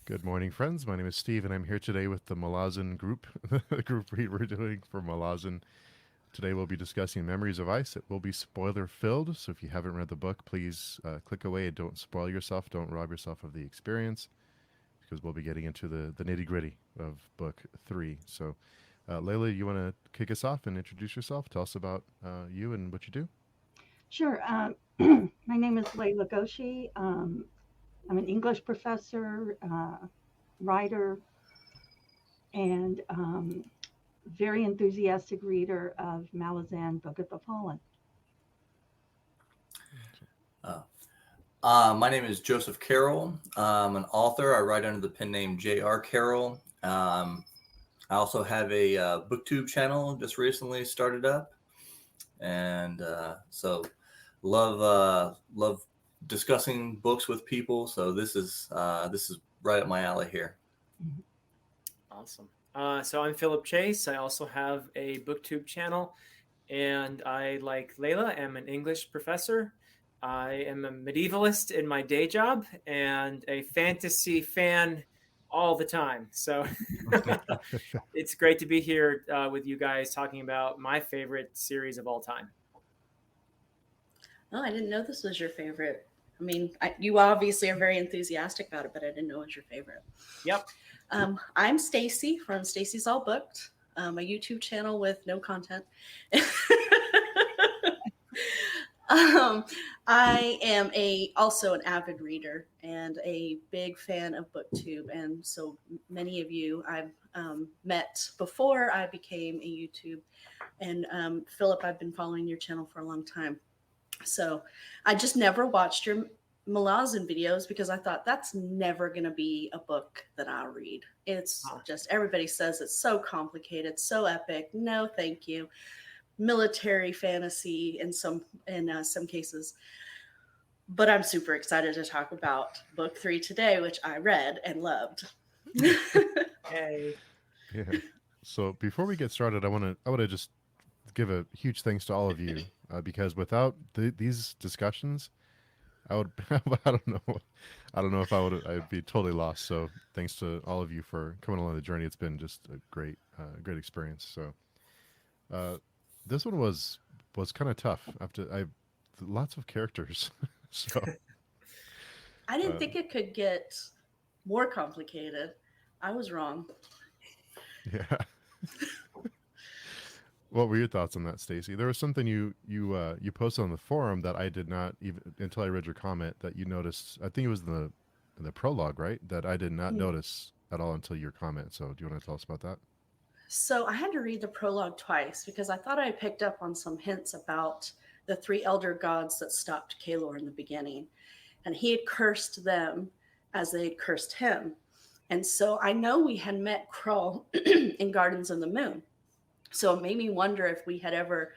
Good morning, friends. My name is Steve, and I'm here today with the Malazan group, the group read we're doing for Malazan. Today we'll be discussing Memories of Ice. It will be spoiler filled, so if you haven't read the book, please click away and don't spoil yourself. Don't rob yourself of the experience, because we'll be getting into the nitty gritty of book 3. So, Layla, you want to kick us off and introduce yourself? Tell us about you and what you do. Sure. My name is Layla Goshi. I'm an English professor, writer, and very enthusiastic reader of Malazan Book of the Fallen. Uh, my name is Joseph Carroll. I'm an author. I write under the pen name J.R. Carroll. I also have a booktube channel just recently started up, and love discussing books with people. So this is right up my alley here. Mhm. Awesome. So I'm Philip Chase. I also have a booktube channel, and I, like Layla, am an English professor. I am a medievalist in my day job and a fantasy fan all the time. So it's great to be here with you guys talking about my favorite series of all time. Oh, I didn't know this was your favorite. I mean, you obviously are very enthusiastic about it, but I didn't know it was your favorite. Yep. I'm Stacy from Stacy's All Booked, a YouTube channel with no content. um, I am also an avid reader and a big fan of BookTube, and so many of you I've met before I became a YouTube. And Philip, I've been following your channel for a long time. So I just never watched your Malazan videos because I thought that's never going to be a book that I'll read. It's Ah, just everybody says it's so complicated, so epic. No, thank you. Military fantasy in some cases. But I'm super excited to talk about book 3 today, which I read and loved. Hey. Yeah. So before we get started, I want to just give a huge thanks to all of you because without these discussions, I would I don't know if I'd be totally lost. So thanks to all of you for coming along the journey. It's been just a great experience. So uh, this one was kind of tough. After I lots of characters, so I didn't uh, think it could get more complicated. I was wrong. yeah. What were your thoughts on that, Stacy? There was something you posted on the forum that I did not even until I read your comment that you noticed. I think it was in the prologue, right? That I did not notice at all until your comment. So, do you want to tell us about that? So I had to read the prologue twice because I thought I picked up on some hints about the three elder gods that stopped Kalor in the beginning. And he had cursed them as they had cursed him. And so I know we had met Krull in Gardens of the Moon. So it made me wonder if we had ever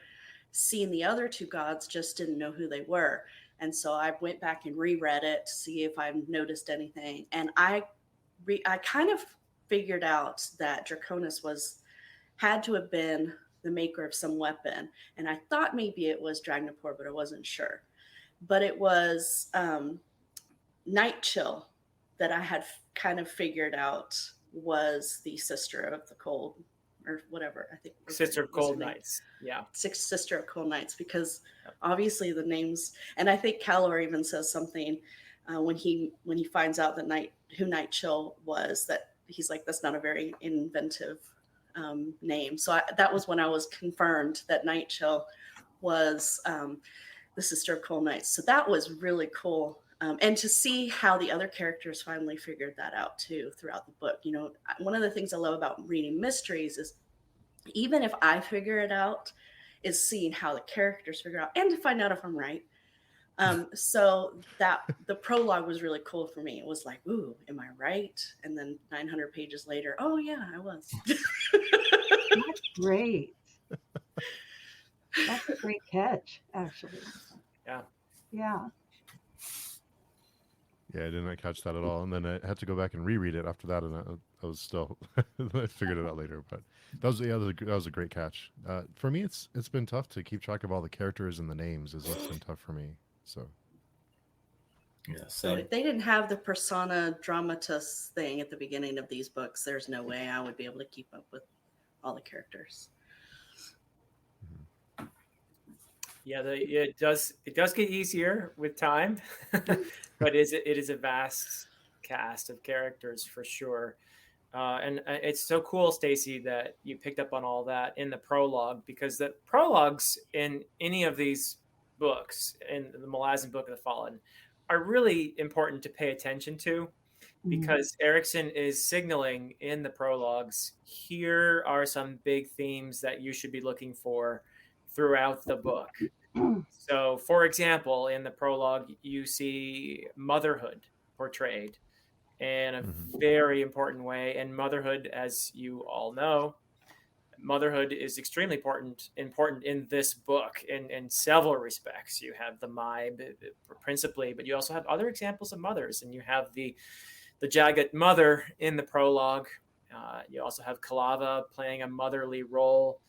seen the other two gods, just didn't know who they were. And so I went back and reread it to see if I noticed anything. And I kind of figured out that Draconis had to have been the maker of some weapon. And I thought maybe it was Dragnapor, but I wasn't sure. But it was Night Chill that I had kind of figured out was the sister of the cold or whatever. I think Sister of was her Cold name. Nights. Yeah. Sister of Cold Nights, because Yep. obviously the names, and I think Calor even says something when he finds out that who Night Chill was, that he's like, that's not a very inventive name. So that was when I was confirmed that Night Chill was the sister of Cold Nights. So that was really cool. And to see how the other characters finally figured that out too throughout the book. You know, one of the things I love about reading mysteries is even if I figure it out, is seeing how the characters figure out and to find out if I'm right. So that the prologue was really cool for me. It was like, ooh, am I right? And then 900 pages later, oh yeah, I was. That's great. That's a great catch, actually. Yeah. Yeah. Yeah, I did not catch that at all, and then I had to go back and reread it after that, and I was still I figured it out later. But that was a great catch. For me, it's been tough to keep track of all the characters and the names. Is what's been tough for me. So Yeah, So same. if they didn't have the persona dramatis thing at the beginning of these books, there's no way I would be able to keep up with all the characters. Yeah, it does get easier with time, but it is a vast cast of characters for sure. And it's so cool, Stacy, that you picked up on all that in the prologue, because the prologues in any of these books, in the Malazan Book of the Fallen, are really important to pay attention to, Mm. because Erickson is signaling in the prologues, here are some big themes that you should be looking for throughout the book. So, for example, in the prologue, you see motherhood portrayed in a Mhm. very important way. And motherhood, as you all know, motherhood is extremely important in this book in several respects. You have the Maib principally, but you also have other examples of mothers, and you have the Jagat mother in the prologue. You also have Kalava playing a motherly role.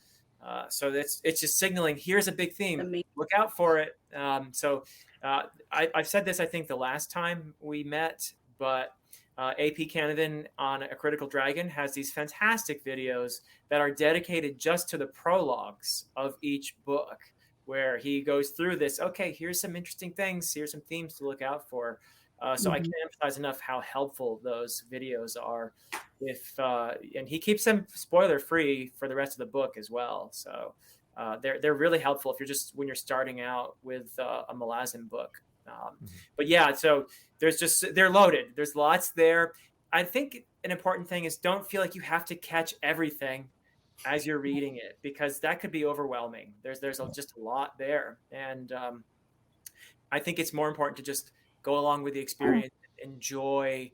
So it's just signaling, here's a big theme. Look out for it. I've said this, I think, the last time we met, but AP Canavan on A Critical Dragon has these fantastic videos that are dedicated just to the prologues of each book, where he goes through this. Okay, here's some interesting things. Here's some themes to look out for. So I Mhm. can't emphasize enough how helpful those videos are. If and he keeps them spoiler free for the rest of the book as well. So they're really helpful if you're just when you're starting out with a Malazan book. But yeah, so they're loaded. There's lots there. I think an important thing is don't feel like you have to catch everything as you're reading it, because that could be overwhelming. Just a lot there, and I think it's more important to just go along with the experience, enjoy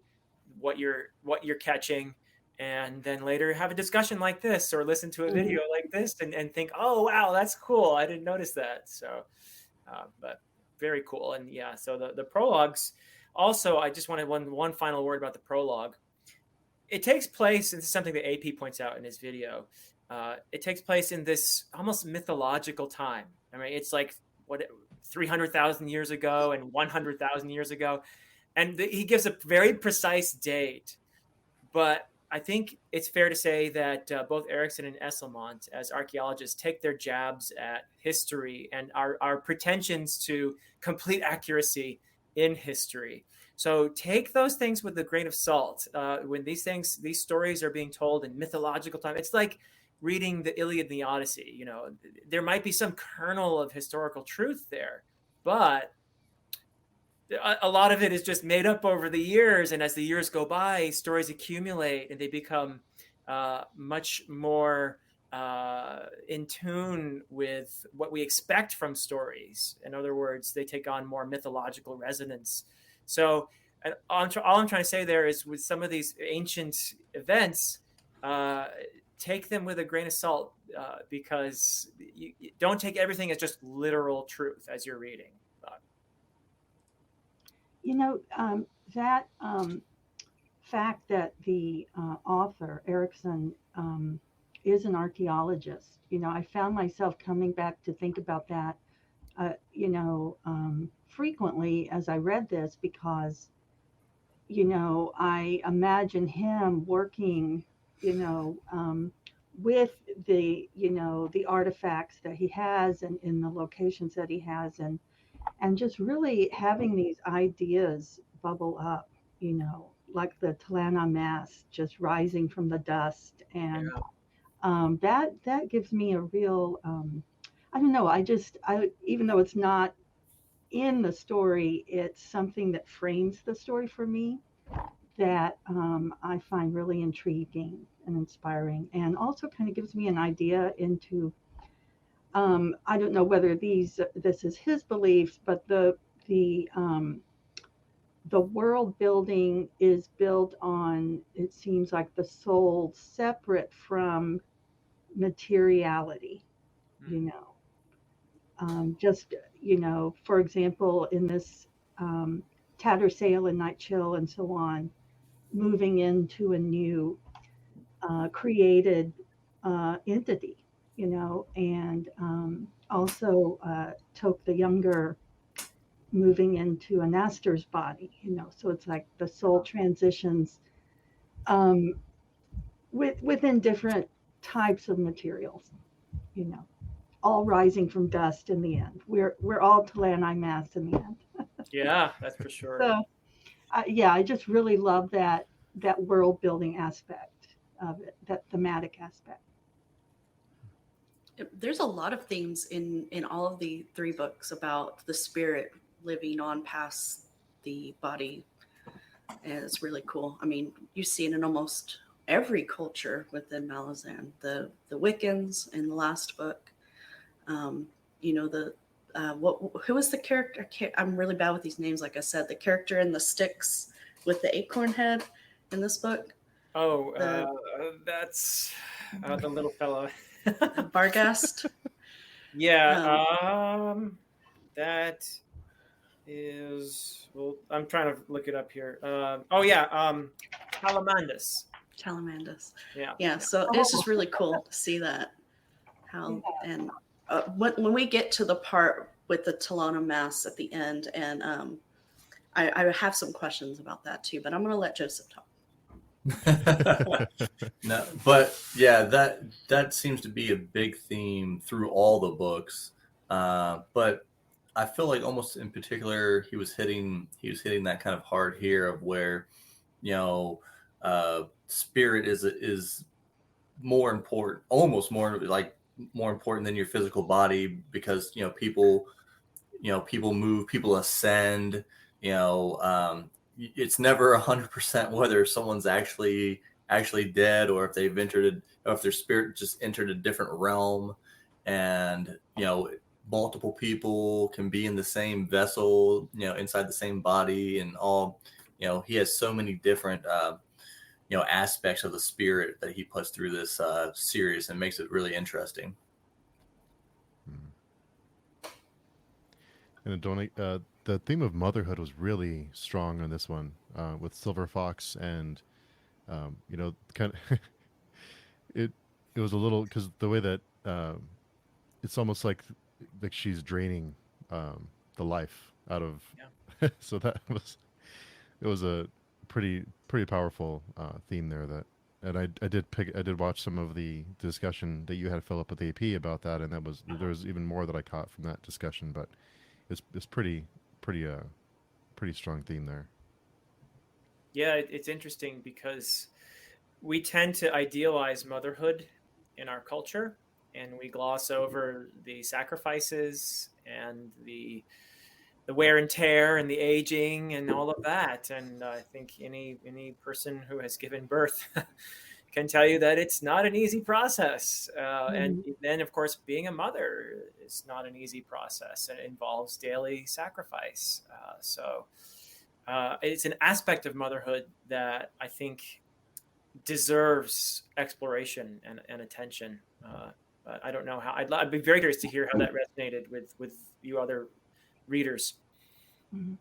what you're catching, and then later have a discussion like this or listen to a Mhm. video like this and think, oh wow, that's cool. I didn't notice that. So, but very cool. And yeah, so the prologues. Also, I just wanted one final word about the prologue. It takes place, and this is something that AP points out in his video. It takes place in this almost mythological time. I mean, it's like what 300,000 years ago and 100,000 years ago, and he gives a very precise date. But I think it's fair to say that both Erickson and Esselmont, as archaeologists, take their jabs at history and our pretensions to complete accuracy in history. So take those things with a grain of salt. When these stories are being told in mythological time, it's like reading the Iliad and the Odyssey. There might be some kernel of historical truth there, but a lot of it is just made up over the years, and as the years go by, stories accumulate and they become much more in tune with what we expect from stories. In other words, they take on more mythological resonance. So all I'm trying to say there is, with some of these ancient events, take them with a grain of salt, because you don't take everything as just literal truth as you're reading. You know, that fact that the author, Erickson, is an archaeologist, I found myself coming back to think about that, frequently as I read this, because, I imagine him working, you know, um, with the artifacts that he has and in the locations that he has, and just really having these ideas bubble up, like the Talana mass just rising from the dust, and Yeah. that gives me a real, I don't know, even though it's not in the story, it's something that frames the story for me that I find really intriguing and inspiring, and also kind of gives me an idea into. I don't know whether this is his beliefs, but the world building is built on, it seems like, the soul separate from materiality, you know. Just, for example, in this Tattersail and Night Chill and so on, moving into a new created entity, and also Toke the Younger moving into an Aster's body, so it's like the soul transitions um, within different types of materials, you know, all rising from dust in the end. We're all Talani mass in the end. Yeah, that's for sure. So yeah, I just really love that world building aspect of it, that thematic aspect. There's a lot of themes in all of the three books about the spirit living on past the body, and it's really cool. I mean, you see it in almost every culture within Malazan. The Wiccans in the last book, um, the who was the character? I'm really bad with these names. Like I said, the character in the sticks with the acorn head in this book, Oh, the that's the little fellow. Bargast. Yeah, Um, that is. Well, I'm trying to look it up here. Oh yeah, Salamandus. Chalamandus. Yeah. Yeah, so it's just really cool to see that how and when we get to the part with the Talana Mass at the end, and I have some questions about that too, but I'm going to let Joseph talk. No, but yeah, that seems to be a big theme through all the books. But I feel like almost in particular he was hitting that kind of hard here of where you know spirit is more important, almost more important than your physical body, because people move, people ascend. It's never 100% whether someone's actually dead, or if or if their spirit just entered a different realm. And multiple people can be in the same vessel, inside the same body, and all. He has so many different aspects of the spirit that he puts through this series, and makes it really interesting. And the theme of motherhood was really strong on this one, with Silver Fox, and kind of it was a little, because the way that it's almost like she's draining the life out of. Yeah. So it was a pretty powerful theme there. And I did watch some of the discussion that you had, Philip, with AP about that, and there was even more that I caught from that discussion, but it's pretty strong theme there. Yeah, it's interesting because we tend to idealize motherhood in our culture, and we gloss over the sacrifices and the wear and tear and the aging and all of that. And I think any person who has given birth can tell you that it's not an easy process. And then, of course, being a mother is not an easy process. It involves daily sacrifice. So it's an aspect of motherhood that I think deserves exploration and attention. But I don't know how. I'd be very curious to hear how that resonated with you other readers. Mhm.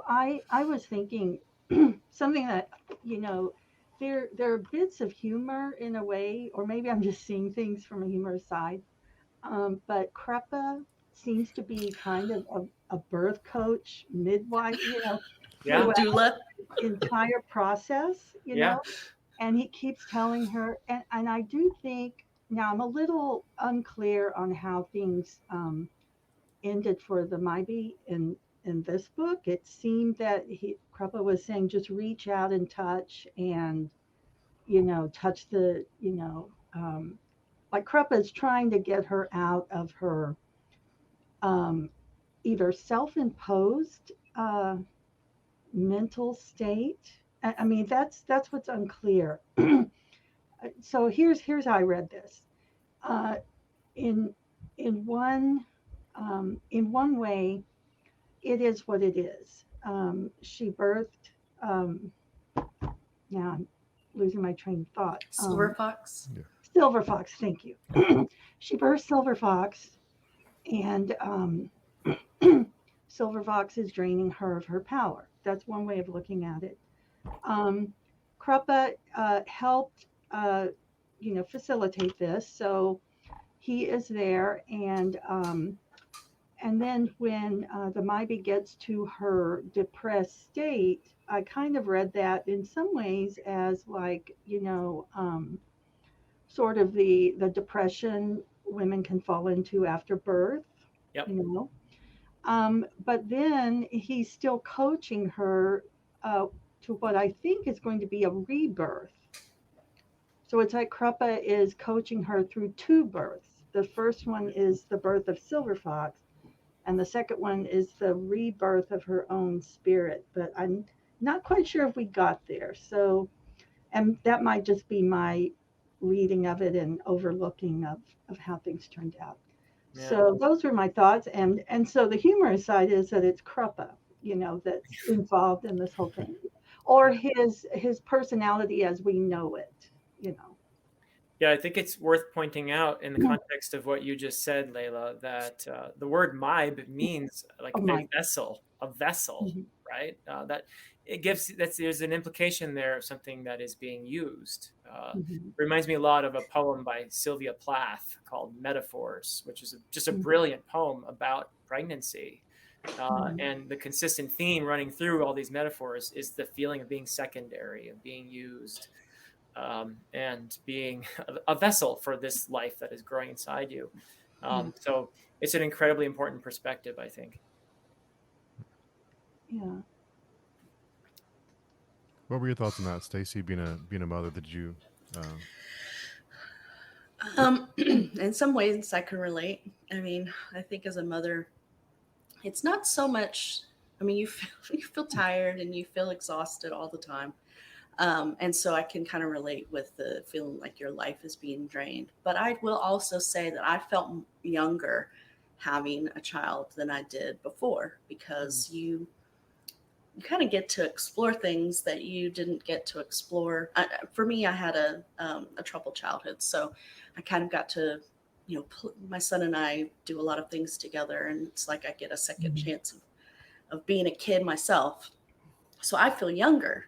I was thinking something that, there are bits of humor in a way, or maybe I'm just seeing things from a humorous side. But Krepa seems to be kind of a birth coach, midwife, Yeah. throughout Doula. the entire process, Yeah. and he keeps telling her, and I do think, now I'm a little unclear on how things ended for the Maybe in this book. It seemed that Krepa was saying just reach out and touch, and touch the, like Krepa is trying to get her out of her um, either self-imposed mental state. I mean, that's what's unclear. So here's how I read this. Uh, in in one in one way, it is what it is. She birthed. Now I'm losing my train of thought. Silver Fox. Silver Fox. Thank you. She birthed Silver Fox, and Silver Fox is draining her of her power. That's one way of looking at it. Krepa helped, facilitate this. So he is there, and And then when the Maybe gets to her depressed state, I kind of read that in some ways as like, sort of the depression women can fall into after birth, Yep. you know. But then he's still coaching her uh, to what I think is going to be a rebirth. So it's like Kruppa is coaching her through two births. The first one is the birth of Silver Fox, and the second one is the rebirth of her own spirit. But I'm not quite sure if we got there. So, and that might just be my reading of it and overlooking of how things turned out. Yeah. So those were my thoughts, and so the humorous side is that it's Kruppa, that's involved in this whole thing, or his personality as we know it, you know. Yeah, I think it's worth pointing out in the context of what you just said, Layla, that the word "maib" means like Oh a my. vessel, Mhm. right? That it gives there's an implication there of something that is being used. Mhm. Reminds me a lot of a poem by Sylvia Plath called "Metaphors," which is just a Mhm. brilliant poem about pregnancy. Mhm. And the consistent theme running through all these metaphors is the feeling of being secondary, of being used, and being a vessel for this life that is growing inside you. Yeah. So it's an incredibly important perspective, I think. Yeah. What were your thoughts on that, Stacy? Being a mother, did you? Uh, In some ways, I can relate. I mean, I think as a mother, it's not so much. I mean, you feel you feel tired and you feel exhausted all the time, and so I can kind of relate with the feeling like your life is being drained. But I will also say that I felt younger having a child than I did before because you kind of get to explore things that you didn't get to explore. For me, I had a troubled childhood, so I kind of got to, my son and I do a lot of things together, and it's like I get a second Mhm. chance of being a kid myself. So I feel younger,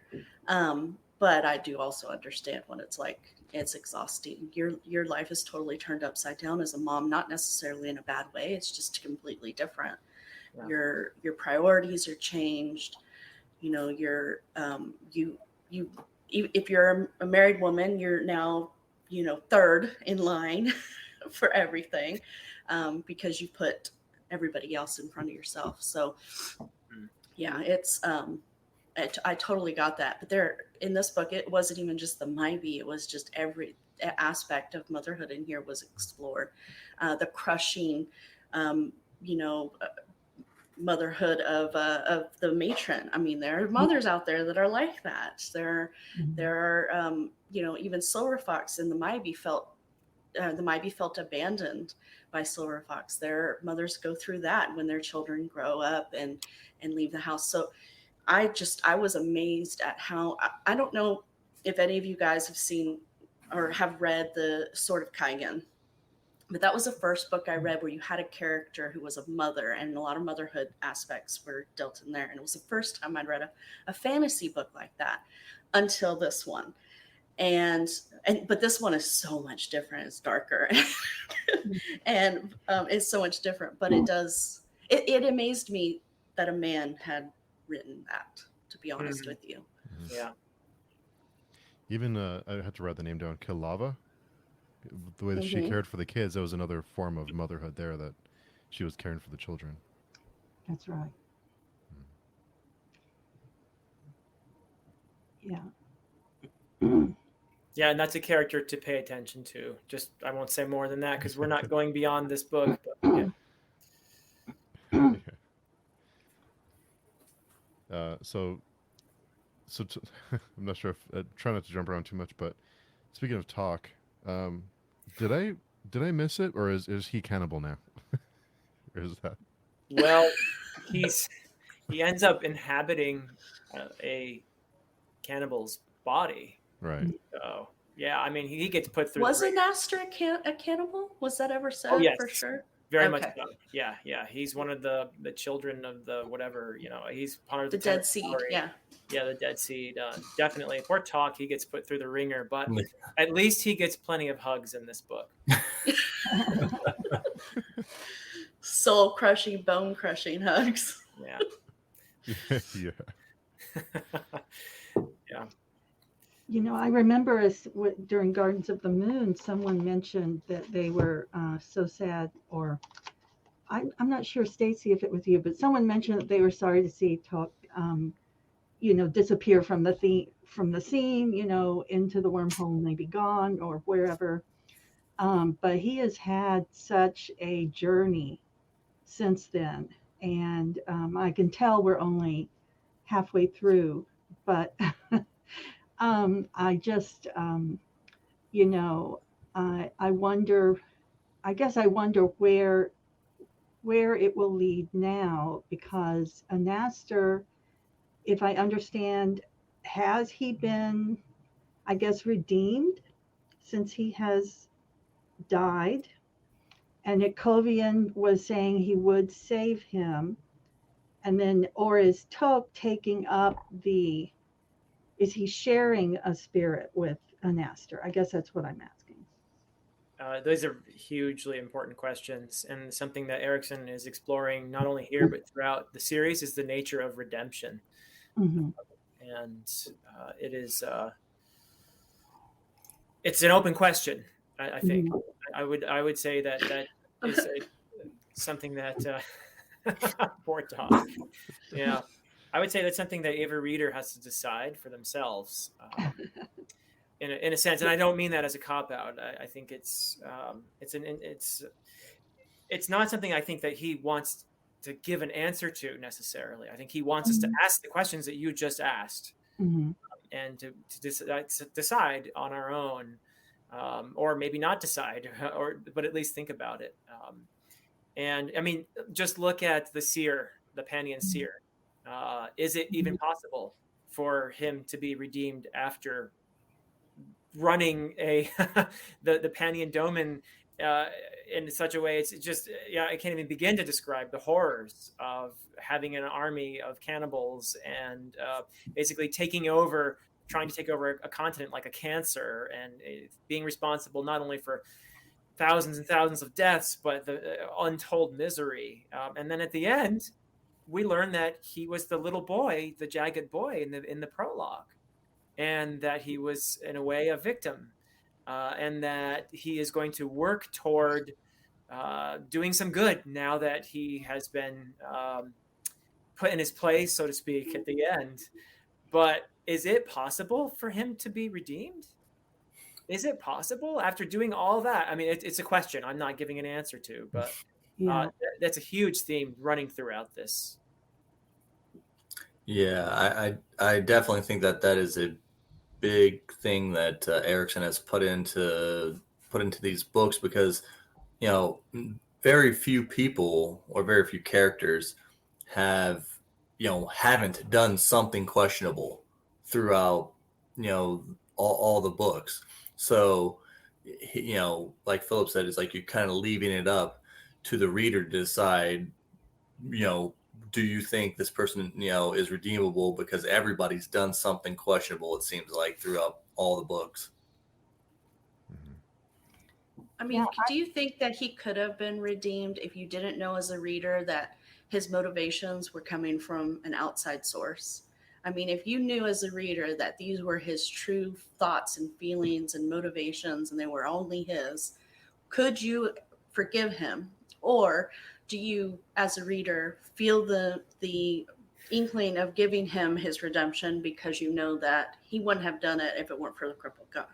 but I do also understand when it's like it's exhausting. Your life is totally turned upside down as a mom, not necessarily in a bad way. It's just completely different. Yeah. Your priorities are changed. You're you if you're a married woman, you're now third in line for everything, because you put everybody else in front of yourself. So yeah, it's I totally got that. But there in this book, it wasn't even just the maybe, it was just every aspect of motherhood in here was explored. The crushing, um, you know motherhood of the matron. I mean, there are mothers out there that are like that. There are even Silver Fox and the Maybe felt abandoned by Silver Fox. Their mothers go through that when their children grow up and leave the house. So I was amazed at how I don't know if any of you guys have seen or have read the Sword of Kaigen, but that was the first book I read where you had a character who was a mother, and a lot of motherhood aspects were dealt in there. And it was the first time I'd read a fantasy book like that until this one. And but this one is so much different. It's darker, and it's so much different. But it amazed me that a man had written that. To be honest Mhm. with you, Yeah. even I had to write the name down. Kilava, the way that she hmm cared for the kids, that was another form of motherhood there. That she was caring for the children. That's right. Yeah. Yeah, and that's a character to pay attention to. Just I won't say more than that because we're not going beyond this book. But yeah, Yeah. So I'm not sure if try not to jump around too much, but speaking of talk, um, did I miss it, or is he cannibal now? Or is that well, he ends up inhabiting a cannibal's body. right? So yeah, I mean he gets put through the was ring. a Master a cannibal? Was that ever Oh said yes, for sure? very much Okay. so. Yeah, yeah. He's one of the children of the whatever. He's part of The the tenth Dead Seed, story. yeah. Yeah, the Dead Seed. Definitely. Poor Talk, he gets put through the ringer, but at least he gets plenty of hugs in this book. soul crushing, bone crushing hugs. Yeah. Yeah. Yeah. You know, I remember during Gardens of the Moon, someone mentioned that they were so sad, or I'm not sure, Stacy, if it was you, but someone mentioned that they were sorry to see Talk, disappear from the scene, into the wormhole and maybe gone or wherever. But he has had such a journey since then, and I can tell we're only halfway through, but I just, you know, I wonder. I guess I wonder where it will lead now, because Anaster, if I understand, has he been, I guess, redeemed since he has died? And Ikovian was saying he would save him. And then, or is Tok taking up is he sharing a spirit with Anaster? I guess that's what I'm asking. Those are hugely important questions, and something that Erickson is exploring not only here but throughout the series is the nature of redemption. Mm-hmm. And it is it's an open question. I think I would say that is something that poor Tom. Yeah, I would say that's something that every reader has to decide for themselves. In a sense, and I don't mean that as a cop out. I think it's not something I think that he wants to give an answer to necessarily. I think he wants us to ask the questions that you just asked, Mm-hmm. and to decide on our own, or maybe not decide, but at least think about it. And I mean, just look at the seer, the Panian seer. Is it even possible for him to be redeemed after running the Panian Domain in such a way? It's just, I can't even begin to describe the horrors of having an army of cannibals and basically trying to take over a continent like a cancer, and being responsible not only for thousands and thousands of deaths, but the untold misery. And then at the end, we learn that he was the little boy, the jagged boy in the prologue, and that he was in a way a victim, and that he is going to work toward doing some good now that he has been put in his place, so to speak, at the end. But is it possible for him to be redeemed? Is it possible after doing all that? I mean, it's a question I'm not giving an answer to, but Yeah. that's a huge theme running throughout this. Yeah, I definitely think that is a big thing that Erickson has put into these books, because very few people or very few characters haven't done something questionable throughout all the books. So like Philip said, it's like you're kind of leaving it up to the reader to decide, do you think this person is redeemable, because everybody's done something questionable, it seems like, throughout all the books. I mean, do you think that he could have been redeemed if you didn't know as a reader that his motivations were coming from an outside source? I mean, if you knew as a reader that these were his true thoughts and feelings and motivations and they were only his, could you forgive him? Or do you, as a reader, feel the inkling of giving him his redemption because you know that he wouldn't have done it if it weren't for the crippled God?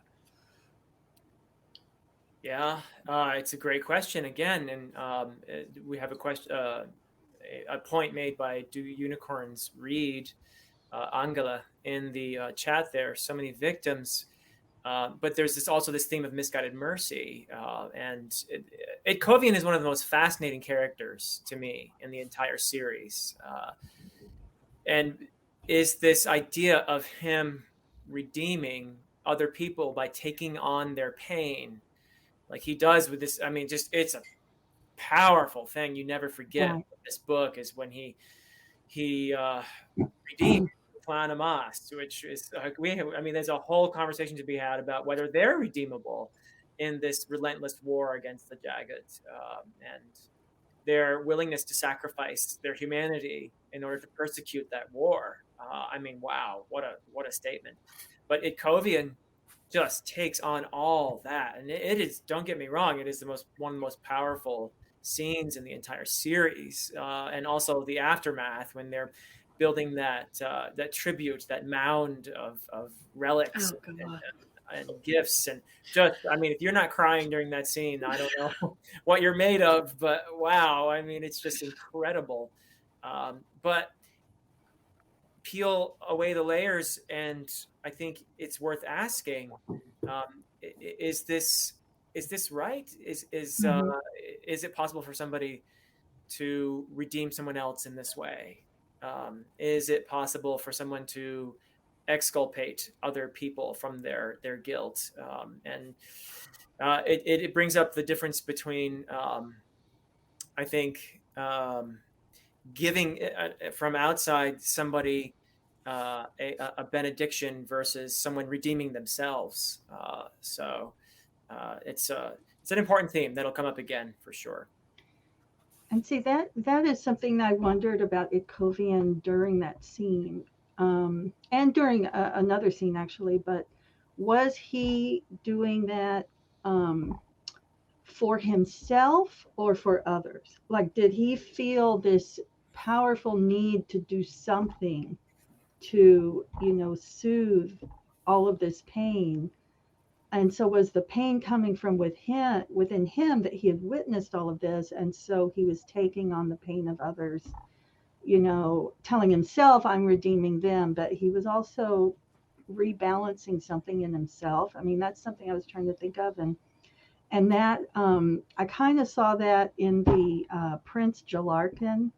Yeah, it's a great question again, and we have a question, a point made by Do Unicorns Read, Angela, in the chat there. So many victims, but there's also this theme of misguided mercy, and Kovian is one of the most fascinating characters to me in the entire series, and is this idea of him redeeming other people by taking on their pain, like he does with this. I mean, just it's a powerful thing you never forget. Right. This book is when he redeemed Clan Amas, which is I mean, there's a whole conversation to be had about whether they're redeemable in this relentless war against the Jagged, and their willingness to sacrifice their humanity in order to persecute that war. I mean, wow, what a statement. But Itkovian just takes on all that, and it is. Don't get me wrong; it is one of the most powerful scenes in the entire series, and also the aftermath when they're building that tribute, that mound of relics Oh God. and gifts. And just, I mean, if you're not crying during that scene, I don't know what you're made of. But wow, I mean, it's just incredible. But peel away the layers, and I think it's worth asking: is this right? Mhm. Is it possible for somebody to redeem someone else in this way? Is it possible for someone to exculpate other people from their guilt? And it brings up the difference between, I think, giving from outside somebody a benediction versus someone redeeming themselves. It's an important theme that'll come up again for sure. And see, that is something I wondered about Itkovian during that scene, and during another scene actually. But was he doing that for himself or for others? Like, did he feel this powerful need to do something to, soothe all of this pain? And so was the pain coming from within him, that he had witnessed all of this, and so he was taking on the pain of others, telling himself, I'm redeeming them, but he was also rebalancing something in himself. I mean, that's something I was trying to think of. And that, I kind of saw that in the Prince Jalarkin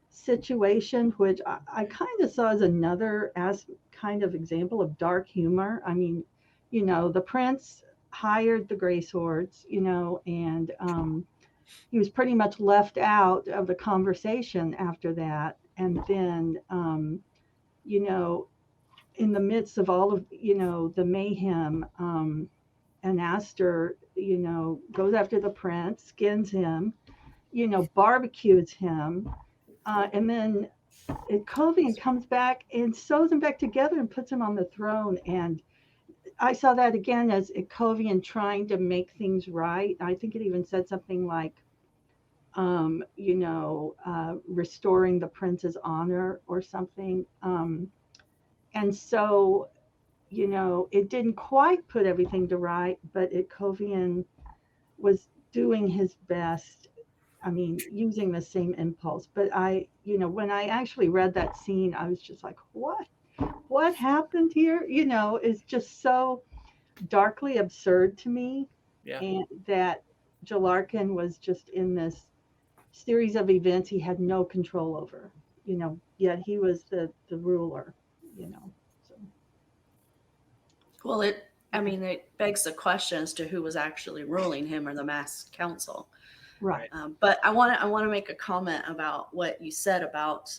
situation, which I kind of saw as another kind of example of dark humor. I mean, the prince hired the Grey Swords, and he was pretty much left out of the conversation after that. And then, you know, in the midst of all of, the mayhem, and Aster, goes after the prince, skins him, barbecues him, and then Kovian comes back and sews him back together and puts him on the throne. And I saw that again as Kovian trying to make things right. I think it even said something like, restoring the prince's honor or something. And so, it didn't quite put everything to right, but Kovian was doing his best. I mean, using the same impulse. But when I actually read that scene, I was just like, what happened here? Is just so darkly absurd to me. Yeah. And that Jalarkin was just in this series of events he had no control over, yet he was the ruler, So, Well, it begs the question as to who was actually ruling him or the masked council. right. But I want to make a comment about what you said about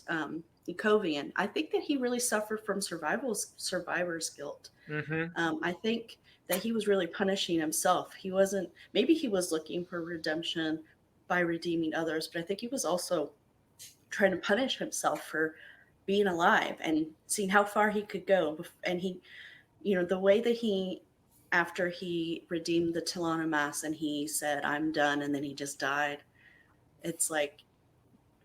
Yakovian. I think that he really suffered from survivor's guilt. Mm-hmm. I think that he was really punishing himself. Maybe he was looking for redemption by redeeming others, but I think he was also trying to punish himself for being alive and seeing how far he could go. And he, the way that after he redeemed the Tilana Mass and he said, I'm done, and then he just died. It's like,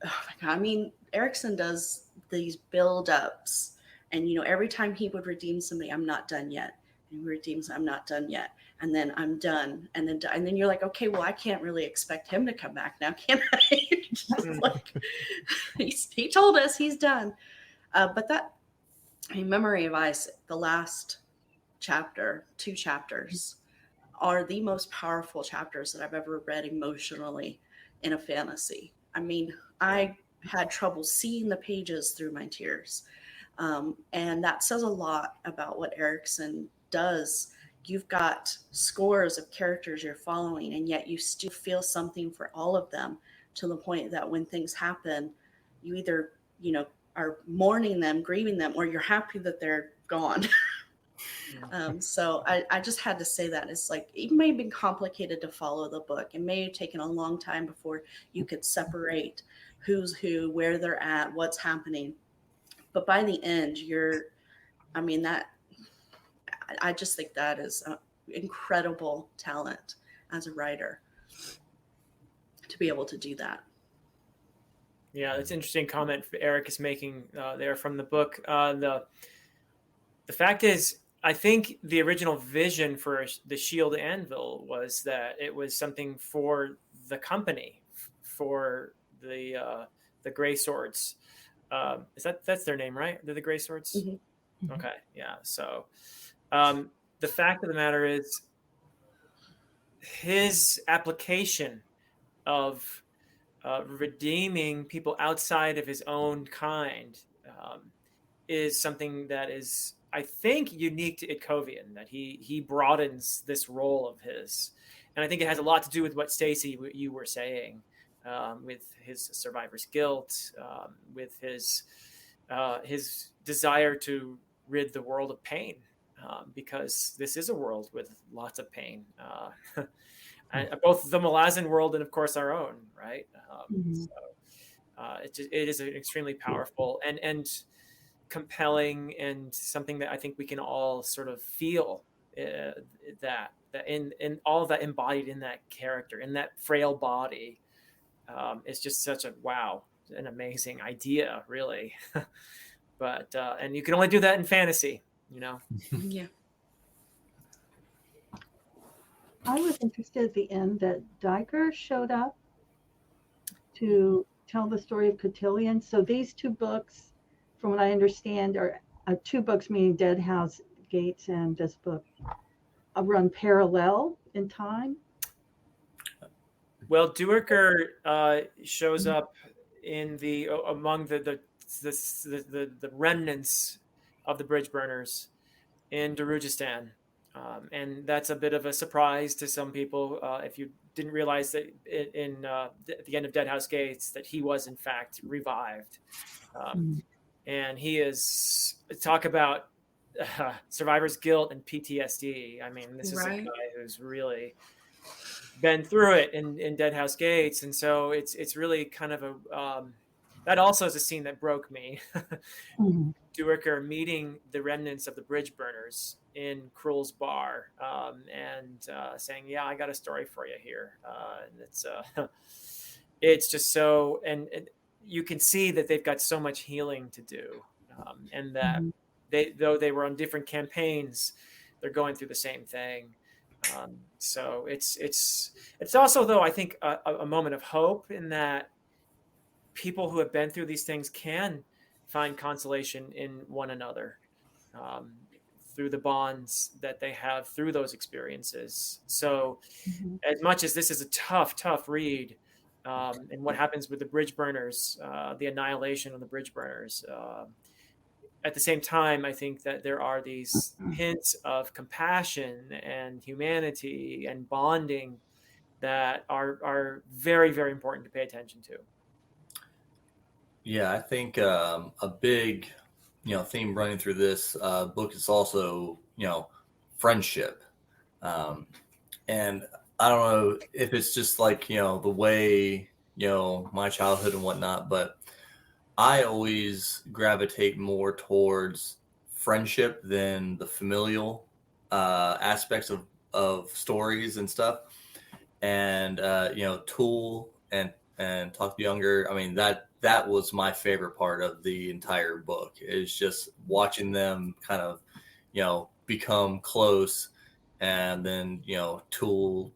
oh my God. I mean, Erickson does these build-ups, and, every time he would redeem somebody, I'm not done yet. And he redeems, I'm not done yet. And then I'm done. And then you're like, okay, well, I can't really expect him to come back now, can I? Like, he told us he's done. But Memory of Ice, the last chapter, 2 chapters, are the most powerful chapters that I've ever read emotionally in a fantasy. I mean, I had trouble seeing the pages through my tears. And that says a lot about what Erickson does. You've got scores of characters you're following, and yet you still feel something for all of them, to the point that when things happen, you either, are mourning them, grieving them, or you're happy that they're gone. So I just had to say that. It's like, it may have been complicated to follow the book. It may have taken a long time before you could separate who's who, where they're at, what's happening. But by the end, I just think that is incredible talent as a writer to be able to do that. Yeah, that's an interesting comment Eric is making there from the book. The fact is, I think the original vision for the Shield Anvil was that it was something for the company, for the Gray Swords. That's their name, right? They're the Gray Swords. Mm-hmm. Okay, yeah. So the fact of the matter is, his application of redeeming people outside of his own kind is something that is, I think, unique to Itkovian, that he broadens this role of his. And I think it has a lot to do with what Stacy, you were saying, with his survivor's guilt, with his desire to rid the world of pain, because this is a world with lots of pain. Both the Malazan world and, of course, our own, right? So it is an extremely powerful and compelling, and something that I think we can all sort of feel that in all of that embodied in that character, in that frail body. It's just such an amazing idea, really. But and you can only do that in fantasy, you know. Yeah. I was interested at the end that Diker showed up to tell the story of Cotillion. So these two books, from what I understand, are two books, meaning Dead House Gates and this book, run parallel in time. Well, Duerker shows up in among the remnants of the bridge burners in Darujistan. And that's a bit of a surprise to some people if you didn't realize that at the end of Dead House Gates that he was in fact revived. And he is, talk about survivor's guilt and PTSD. I mean, this is a guy who's really been through it in Dead House Gates. And so it's really kind of that also is a scene that broke me. Duerker meeting the remnants of the bridge burners in Krull's bar, and saying, "Yeah, I got a story for you here." And it's just so, and you can see that they've got so much healing to do, and that though they were on different campaigns, they're going through the same thing. So it's also, though, I think a moment of hope in that people who have been through these things can find consolation in one another through the bonds that they have through those experiences. So as much as this is a tough read, and what happens with the bridge burners, the annihilation of the bridge burners, at the same time, I think that there are these hints of compassion and humanity and bonding that are very, very important to pay attention to. Yeah, I think a big, theme running through this book is also, friendship. And I don't know if it's just like, the way, my childhood and whatnot, but I always gravitate more towards friendship than the familial aspects of stories and stuff. And, Tool and Talk to Younger, I mean, that was my favorite part of the entire book, is just watching them kind of, become close, and then, Tool,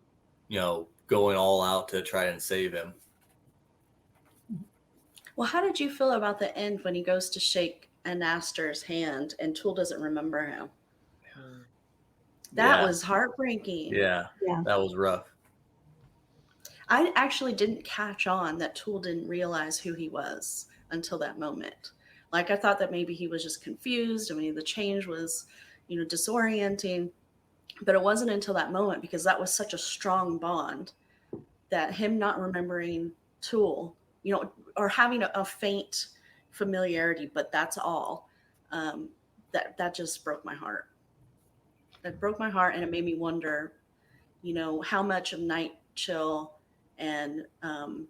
going all out to try and save him. Well, how did you feel about the end when he goes to shake Anaster's hand and Tool doesn't remember him? That was heartbreaking. Yeah, that was rough. I actually didn't catch on that Tool didn't realize who he was until that moment. Like, I thought that maybe he was just confused. I mean, the change was, disorienting. But it wasn't until that moment, because that was such a strong bond, that him not remembering Tool, or having a faint familiarity, but that's all, that just broke my heart. that broke my heart, and it made me wonder, how much of Night Chill and oh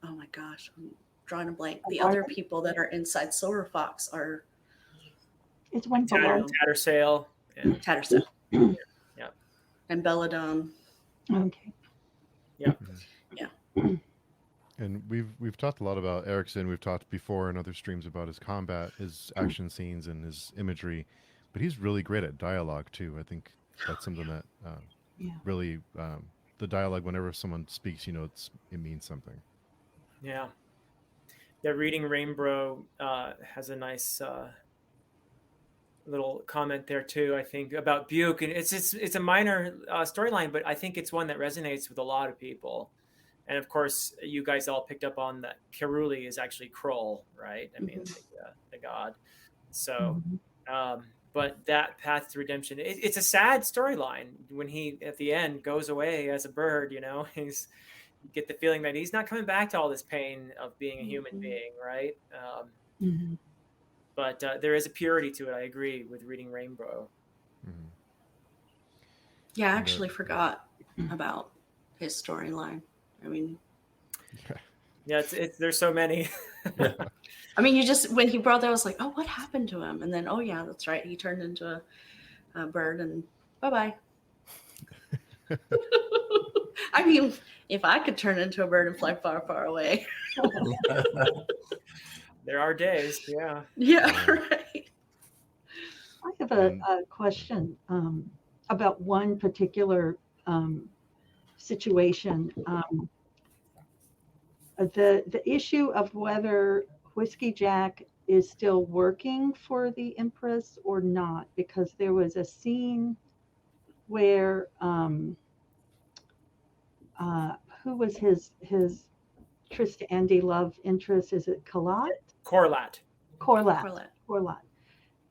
my gosh, I'm drawing a blank. The other people that are inside Silver Fox are It's one below. Tattersail. Yeah. Tattersail. Yeah. And Belladone. Okay. Yeah. Yeah. And we've talked a lot about Erickson. We've talked before in other streams about his combat, his action scenes, and his imagery. But he's really great at dialogue too. I think that's something that really the dialogue. Whenever someone speaks, it means something. Yeah. Yeah. Reading Rainbow has a nice little comment there too. I think about Buke, and it's a minor storyline, but I think it's one that resonates with a lot of people. And of course, you guys all picked up on that Keruli is actually Kroll, right? I mean, the god. So, but that path to redemption, it's a sad storyline when he, at the end, goes away as a bird, you get the feeling that he's not coming back to all this pain of being a human being, right? But there is a purity to it. I agree with reading Rainbow. Mm-hmm. Yeah, I actually forgot about his storyline. I mean, yeah, there's so many. I mean, when he brought that, I was like, oh, what happened to him? And then, oh yeah, that's right, he turned into a bird, and bye. I mean, if I could turn into a bird and fly far, far away. There are days, yeah. Yeah, right. I have a question about one particular situation. The issue of whether Whiskey Jack is still working for the Empress or not, because there was a scene where who was his Trista Andy love interest? Is it Corlat? Corlat.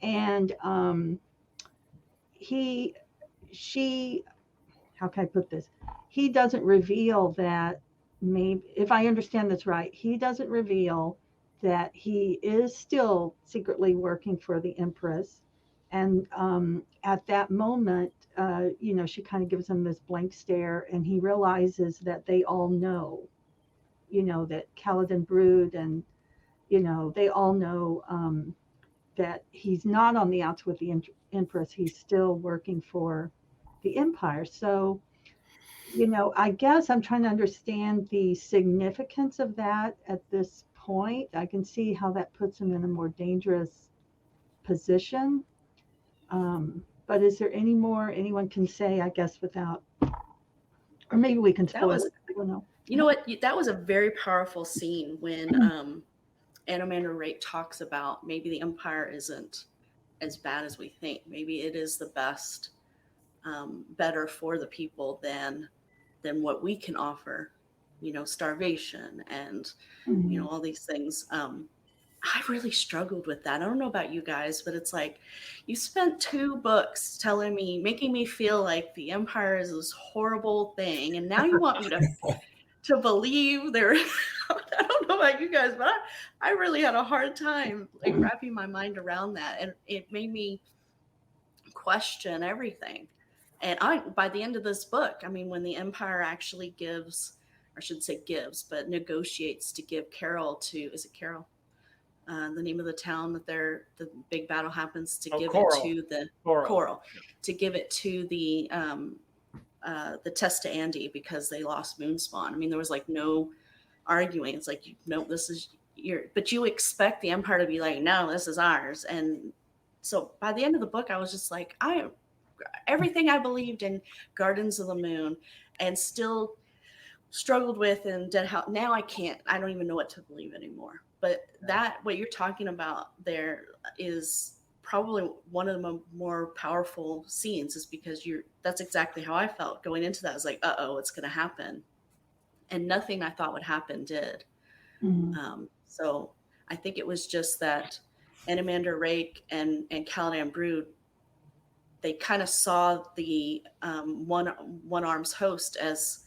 And she, how can I put this? He doesn't reveal that, maybe, if I understand this right, he doesn't reveal that he is still secretly working for the Empress. And at that moment, she kind of gives him this blank stare, and he realizes that they all know, that Kaladin Brood, and, they all know that he's not on the outs with the Empress. He's still working for the Empire. So, I guess I'm trying to understand the significance of that at this point. I can see how that puts him in a more dangerous position. But is there any more anyone can say, I guess, without, or maybe we can spoil it. I don't know. You know what? That was a very powerful scene when Anomander Rake talks about maybe the Empire isn't as bad as we think. Maybe it is the best, better for the people than what we can offer. Starvation and all these things. I really struggled with that. I don't know about you guys, but it's like you spent 2 books making me feel like the Empire is this horrible thing, and now you want me to believe there. I don't know about you guys, but I really had a hard time wrapping my mind around that, and it made me question everything. And by the end of this book, I mean, when the Empire actually negotiates to give Carol to, is it Carol? The name of the town that the big battle happens, to give Coral. it to the Coral, to give it to the Testa Andi, because they lost Moonspawn. I mean, there was no arguing. It's like, no, this is but you expect the Empire to be like, no, this is ours. And so by the end of the book, I was just like, everything I believed in Gardens of the Moon and still struggled with in Dead House, now I don't even know what to believe anymore. But what you're talking about there is probably one of the more powerful scenes, is because that's exactly how I felt going into that. I was like, uh-oh, it's going to happen. And nothing I thought would happen did. Mm-hmm. So I think it was just that Anomander Rake and Caladan Brood, they kind of saw the One Arms host as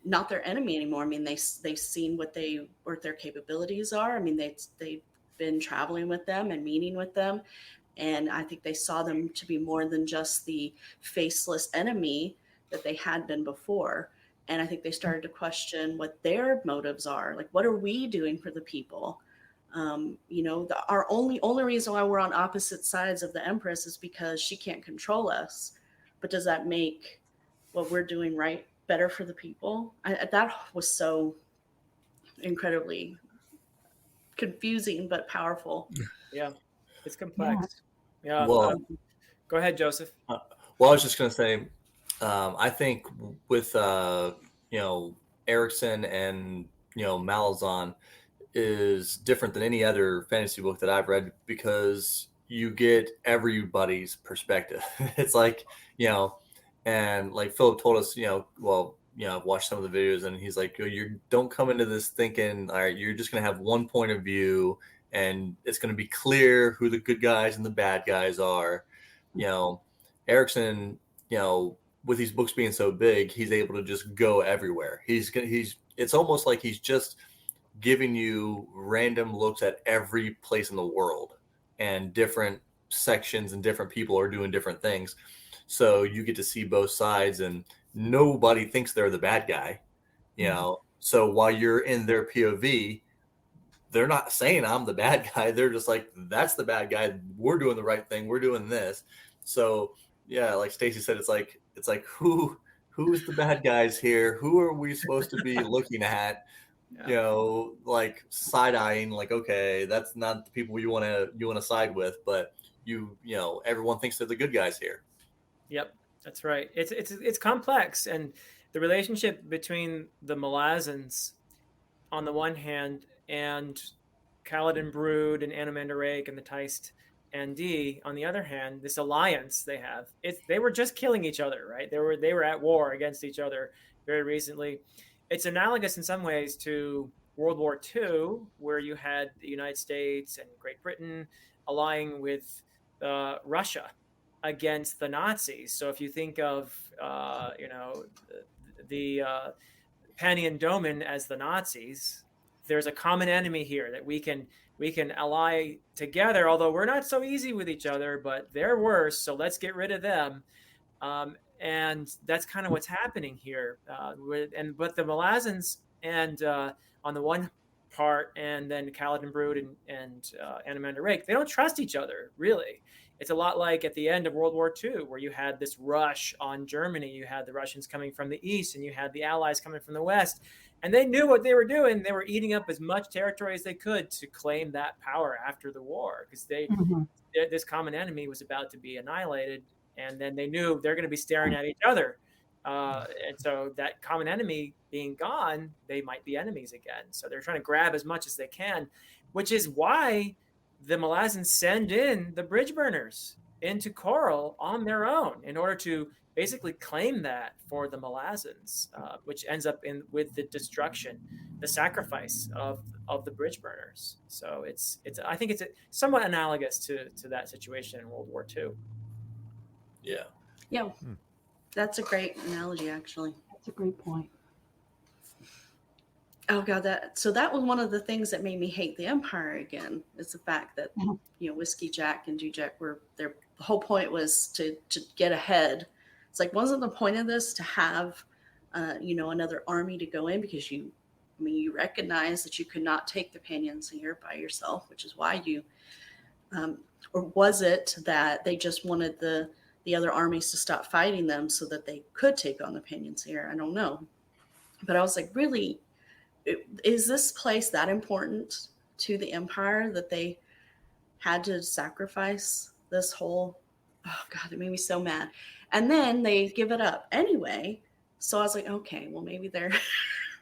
not their enemy anymore. I mean, they've seen what their capabilities are. I mean, they've been traveling with them and meeting with them, And I think they saw them to be more than just the faceless enemy that they had been before. And I think they started to question what their motives are. Like, what are we doing for the people? Our only reason why we're on opposite sides of the Empress is because she can't control us. But does that make what we're doing right better for the people? That was so incredibly confusing but powerful. Yeah, it's Yeah. complex. Yeah. Well, Go ahead, Joseph. well, I was just going to say, I think with Erickson and Malazan is different than any other fantasy book that I've read because you get everybody's perspective. It's like and like Philip told us, I've watched some of the videos, and he's like, you don't come into this thinking, all right, you're just going to have one point of view, and it's going to be clear who the good guys and the bad guys are. Erickson, with these books being so big, he's able to just go everywhere. It's almost like he's just giving you random looks at every place in the world, and different sections and different people are doing different things. So you get to see both sides, and nobody thinks they're the bad guy, So while you're in their POV, they're not saying I'm the bad guy. They're just like, that's the bad guy. We're doing the right thing. We're doing this. So yeah, like Stacy said, it's like who's the bad guys here? Who are we supposed to be looking at? Like side eyeing, like, okay, that's not the people you want to side with, but everyone thinks they're the good guys here. Yep, that's right. It's complex, and the relationship between the Malazans on the one hand and Kaladin Brood and Anomander Rake and the Teist and D on the other hand, this alliance they have. They were just killing each other, right? They were at war against each other very recently. It's analogous in some ways to World War II, where you had the United States and Great Britain allying with Russia against the Nazis. So if you think of the Pani and Doman as the Nazis, there's a common enemy here that we can ally together. Although we're not so easy with each other, but they're worse. So let's get rid of them. And that's kind of what's happening here. But the Malazans and on the one part, and then Kaladin Brood and Anomander Rake, they don't trust each other really. It's a lot like at the end of World War II, where you had this rush on Germany. You had the Russians coming from the east, and you had the Allies coming from the west. And they knew what they were doing. They were eating up as much territory as they could to claim that power after the war, because this common enemy was about to be annihilated. And then they knew they're going to be staring at each other. And so that common enemy being gone, they might be enemies again. So they're trying to grab as much as they can, which is why the Malazans send in the bridge burners into Coral on their own in order to basically claim that for the Malazans, which ends up with the destruction, the sacrifice of the bridge burners. So I think it's somewhat analogous to that situation in World War II. Yeah, that's a great analogy, actually. That's a great point. Oh God, that was one of the things that made me hate the Empire again. Is the fact that Whiskey Jack and Jew Jack the whole point was to get ahead. It's like, wasn't the point of this to have another army to go in, because you recognize that you could not take the Panions here by yourself, which is why you or was it that they just wanted the other armies to stop fighting them so that they could take on the Panions here? I don't know, but I was like, really, is this place that important to the Empire that they had to sacrifice this whole? Oh God, it made me so mad. And then they give it up anyway. So I was like, okay, well, maybe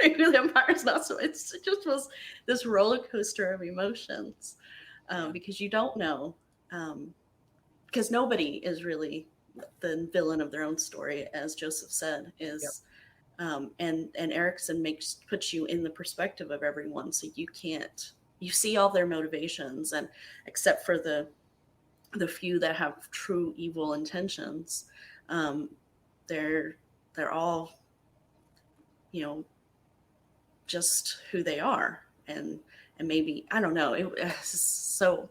maybe the Empire's not so. It just was this roller coaster of emotions, because you don't know, because nobody is really the villain of their own story, as Joseph said, is. Yep. And Erickson puts you in the perspective of everyone, so you see all their motivations, and except for the few that have true evil intentions, they're all just who they are, and maybe, I don't know, so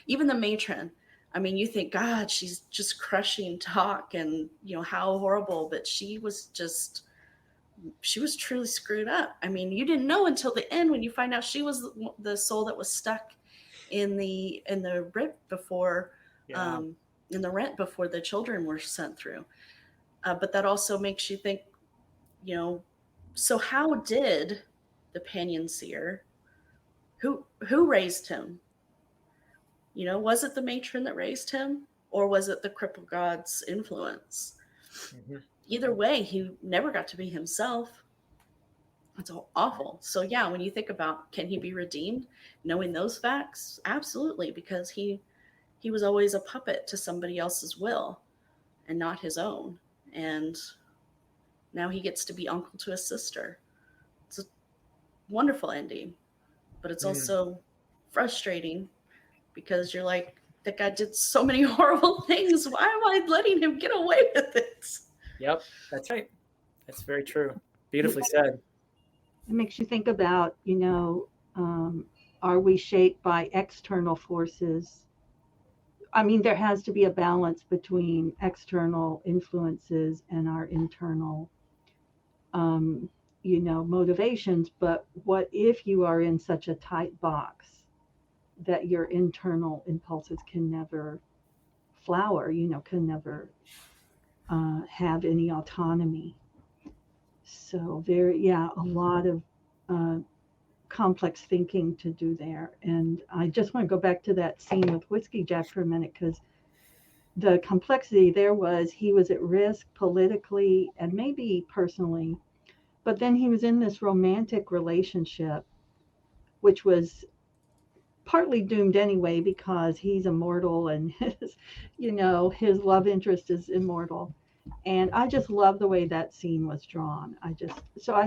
even the matron, I mean, you think, God, she's just crushing talk and, you know, how horrible, but she was truly screwed up. I mean, you didn't know until the end when you find out she was the soul that was stuck in the rent before, Yeah. in the rent before the children were sent through. But that also makes you think, you know, so how did the Panion Seer, who raised him? You know, was it the matron that raised him, or was it the cripple god's influence? Mhm. Either way, he never got to be himself. It's awful. So yeah, when you think about can he be redeemed, knowing those facts, absolutely, because he was always a puppet to somebody else's will and not his own. And now he gets to be uncle to his sister. It's a wonderful ending, but it's Mm. also frustrating because you're like, that guy did so many horrible things. Why am I letting him get away with it? Yep, that's right. That's very true. Beautifully said. It makes you think about, are we shaped by external forces? I mean, there has to be a balance between external influences and our internal, motivations. But what if you are in such a tight box that your internal impulses can never flower, can never have any autonomy? So a lot of uh, complex thinking to do there. And I just want to go back to that scene with Whiskey Jack for a minute, because the complexity there was he was at risk politically and maybe personally, but then he was in this romantic relationship, which was partly doomed anyway because he's immortal and his love interest is immortal. And I just love the way that scene was drawn. I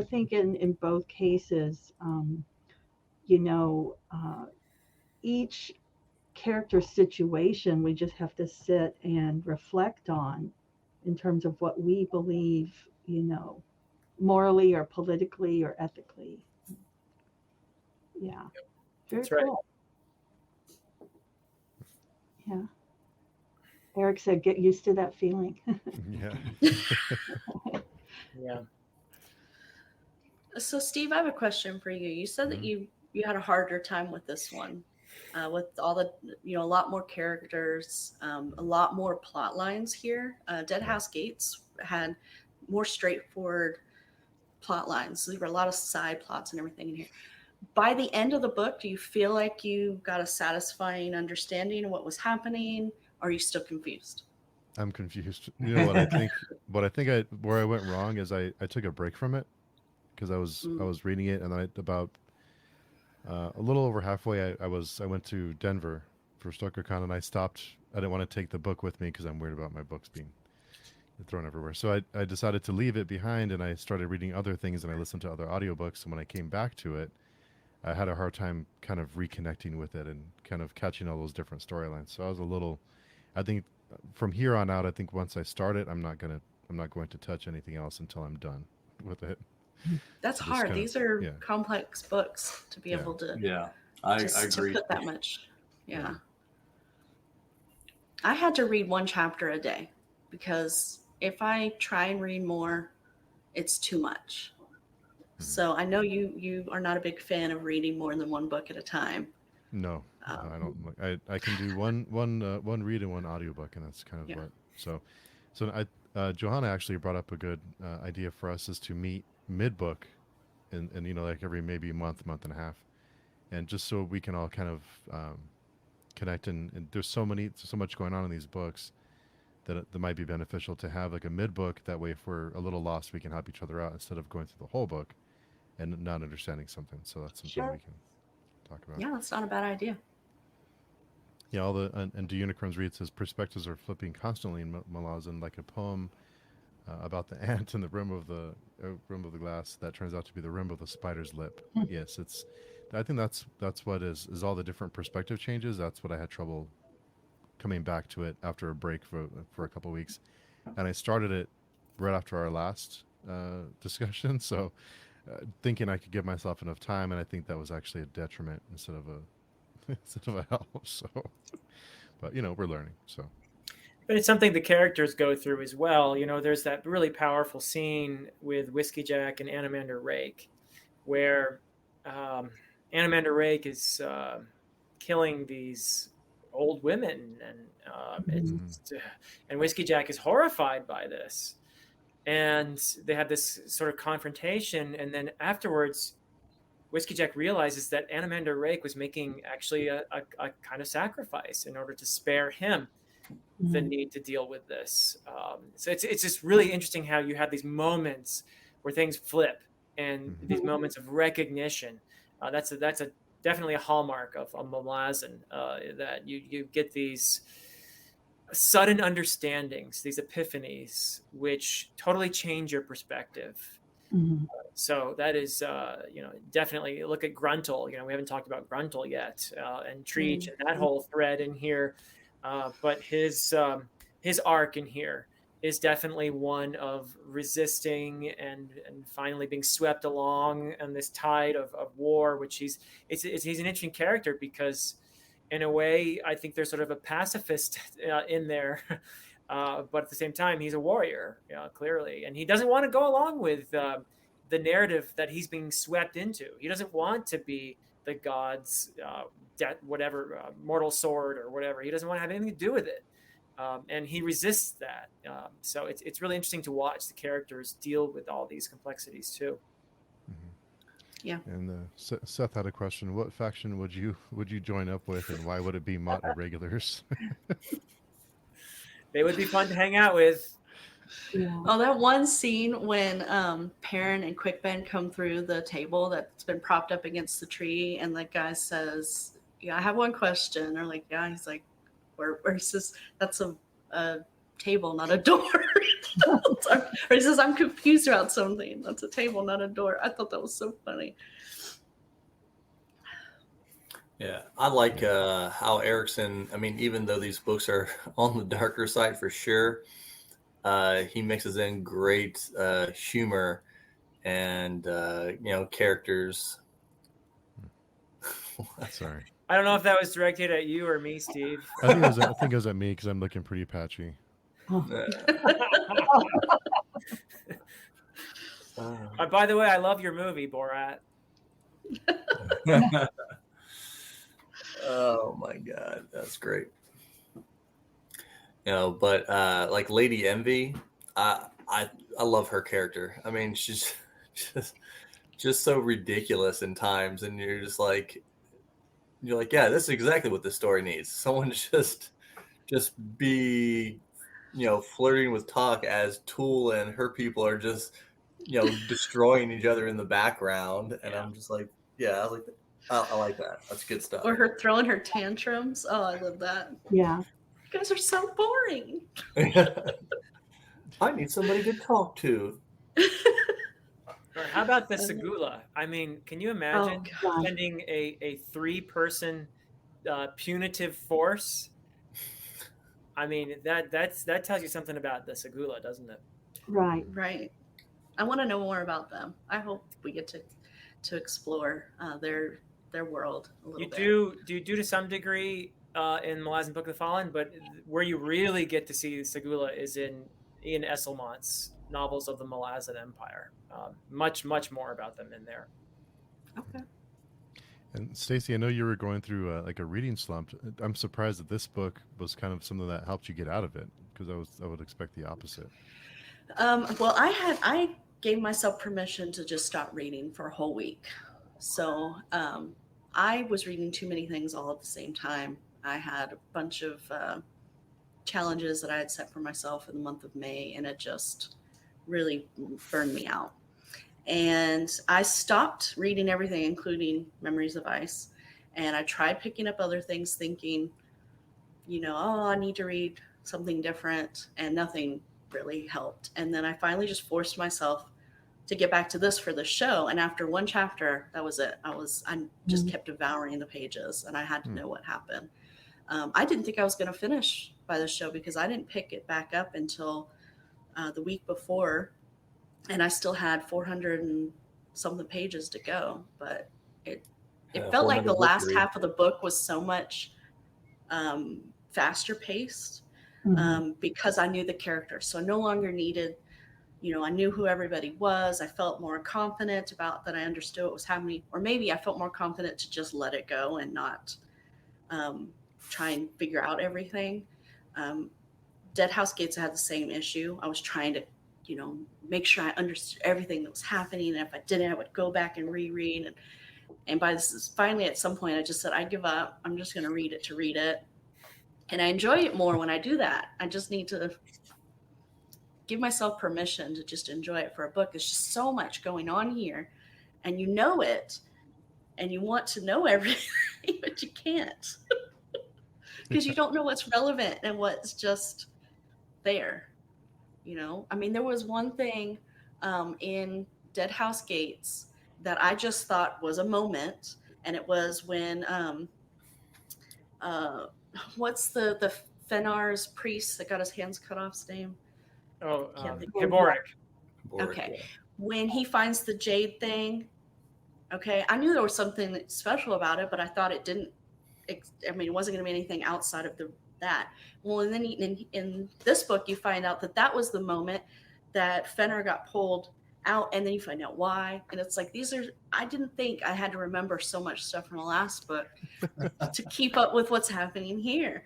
think in both cases, you know, each character situation we just have to sit and reflect on in terms of what we believe, morally or politically or ethically. Yeah, very That's right. cool. Yeah. Eric said, get used to that feeling. Yeah. Yeah. So, Steve, I have a question for you. You said that Mhm. you had a harder time with this one, with all the a lot more characters, a lot more plot lines here. Dead Yeah. House Gates had more straightforward plot lines. So there were a lot of side plots and everything in here. By the end of the book, do you feel like you got a satisfying understanding of what was happening? Or are you still confused? I'm confused. You know what I think? Where I went wrong is I took a break from it because I Mm. was reading it, and then about a little over halfway I went to Denver for StokerCon, and I stopped. I didn't want to take the book with me because I'm worried about my books being thrown everywhere. So I decided to leave it behind, and I started reading other things, and I listened to other audiobooks. And when I came back to it, I had a hard time kind of reconnecting with it and kind of catching all those different storylines. So I was a little. I think from here on out, I think once I start it, I'm not going to touch anything else until I'm done with it. That's Just hard. kind of These are yeah, complex books to be yeah, able to Yeah, I just to agree. put that much. yeah. Yeah. I had to read one chapter a day because if I try and read more, it's too much. Mhm. So I know you are not a big fan of reading more than one book at a time. No, no, Um, I don't. I can do one read and one audiobook, and that's kind of yeah. what. So Johanna actually brought up a good idea for us is to meet mid book, and like every maybe month and a half, and just so we can all kind of connect. And there's so much going on in these books that might be beneficial to have like a mid book. That way, if we're a little lost, we can help each other out instead of going through the whole book and not understanding something. So that's something Sure. we can talk about. Yeah, that's not a bad idea. Yeah, and Do Unicorns Read says perspectives are flipping constantly in Malazan, like a poem about the ant in the rim of the glass that turns out to be the rim of the spider's lip. Yes, it's. I think that's what is all the different perspective changes. That's what I had trouble coming back to it after a break for a couple of weeks, and I started it right after our last discussion. So thinking I could give myself enough time, and I think that was actually a detriment instead of a instead of a help. So but we're learning. So But it's something the characters go through as well. There's that really powerful scene with Whiskey Jack and Animander Rake, where Animander Rake is killing these old women, and and Whiskey Jack is horrified by this, and they have this sort of confrontation, and then afterwards, Whiskey Jack realizes that Animander Rake was making actually a kind of sacrifice in order to spare him the need to deal with this. So it's just really interesting how you have these moments where things flip, and these moments of recognition. That's a definitely a hallmark of a Malazan, that you get these sudden understandings, these epiphanies, which totally change your perspective. So that is, definitely look at Gruntle. We haven't talked about Gruntle yet, and Treach and that whole thread in here. But his arc in here is definitely one of resisting and finally being swept along on this tide of war, which he's an interesting character because in a way I think there's sort of a pacifist in there, but at the same time he's a warrior, clearly, and he doesn't want to go along with the narrative that he's being swept into. He doesn't want to be the god's mortal sword or whatever. He doesn't want to have anything to do with it. And he resists that. So it's really interesting to watch the characters deal with all these complexities too. Yeah. And Seth had a question. What faction would you join up with, and why would it be Mott Irregulars? They would be fun to hang out with. Yeah. Oh, that one scene when Perrin and Quickbend come through the table that's been propped up against the tree, and the guy says, "Yeah, I have one question." They're like, "Yeah." He's like, "Where's this? That's a table, not a door." Or he says, "I'm confused about something. That's a table, not a door." I thought that was so funny. Yeah, I like how Erickson, I mean, even though these books are on the darker side for sure, he mixes in great humor and, characters. Sorry. I don't know if that was directed at you or me, Steve. I think it was at me because I'm looking pretty patchy. By the way, I love your movie, Borat. Oh my God, that's great. But like Lady Envy, I love her character. I mean, she's just so ridiculous in times, and you're like, yeah, this is exactly what this story needs. Someone just be, flirting with talk as Tool and her people are just, destroying each other in the background, and I'm just like, yeah, I like that. That's good stuff. Or her throwing her tantrums. Oh, I love that. Yeah. You guys are so boring. I need somebody to talk to. Or how about the Segula? I mean, can you imagine God. sending a 3-person punitive force? I mean, that tells you something about the Segula, doesn't it? Right. Right. I want to know more about them. I hope we get to explore their world a little bit. Do you do to some degree in Malazan Book of the Fallen, but where you really get to see Segula is in Ian Esselmont's novels of the Malazan Empire. Much more about them in there. Okay. And Stacy, I know you were going through like a reading slump. I'm surprised that this book was kind of something that helped you get out of it, because I would expect the opposite. Well, I gave myself permission to just stop reading for a whole week. So I was reading too many things all at the same time. I had a bunch of challenges that I had set for myself in the month of May, and it just really burned me out. And I stopped reading everything, including Memories of Ice. And I tried picking up other things thinking, I need to read something different, and nothing really helped. And then I finally just forced myself to get back to this for the show. And after one chapter, that was it. I just kept devouring the pages, and I had to know what happened. I didn't think I was going to finish by the show because I didn't pick it back up until the week before, and I still had 400 and something pages to go. But it felt like the last half of the book was so much faster paced Mhm. because I knew the characters. So I no longer needed, I knew who everybody was. I felt more confident about that. I understood what was happening, or maybe I felt more confident to just let it go and not try and figure out everything. Um, Dead House Gates, I had the same issue. I was trying to, make sure I understood everything that was happening. And if I didn't, I would go back and reread. And by this, finally, at some point, I just said, I give up. I'm just going to read it to read it. And I enjoy it more when I do that. I just need to give myself permission to just enjoy it for a book. There's just so much going on here, and you know it, and you want to know everything, but you can't because you don't know what's relevant and what's just there. I mean, there was one thing in Dead House Gates that I just thought was a moment, and it was when uh, what's the Fenar's priest that got his hands cut off's name? Oh, Can't think. Hiboric. Okay, when he finds the jade thing, okay, I knew there was something special about it, but I thought it didn't. I mean, it wasn't going to be anything outside of that. Well, and then in this book, you find out that was the moment that Fenner got pulled out, and then you find out why. And it's like I didn't think I had to remember so much stuff from the last book to keep up with what's happening here.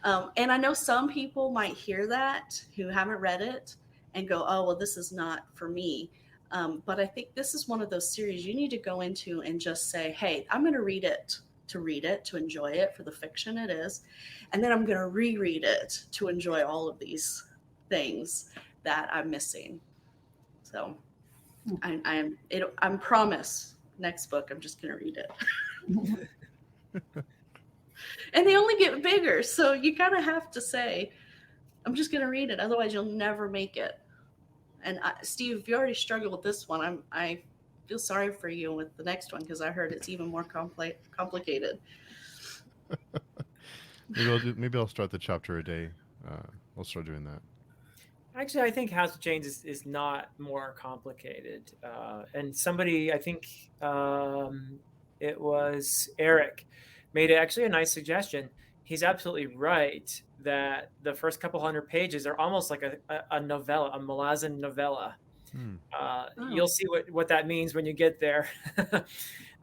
And I know some people might hear that who haven't read it and go, oh, well, this is not for me. But I think this is one of those series you need to go into and just say, hey, I'm going to read it, to enjoy it for the fiction it is. And then I'm going to reread it to enjoy all of these things that I'm missing. So I'm promise next book, I'm just going to read it. And they only get bigger. So you kind of have to say, I'm just going to read it. Otherwise you'll never make it. And Steve, if you already struggled with this one, I feel sorry for you with the next one because I heard it's even more complicated. Maybe I'll start the chapter a day. I'll start doing that. Actually, I think House of Chains is not more complicated. And somebody, I think it was Eric, made actually a nice suggestion. He's absolutely right that the first couple hundred pages are almost like a novella, a Malazan novella. You'll see what that means when you get there.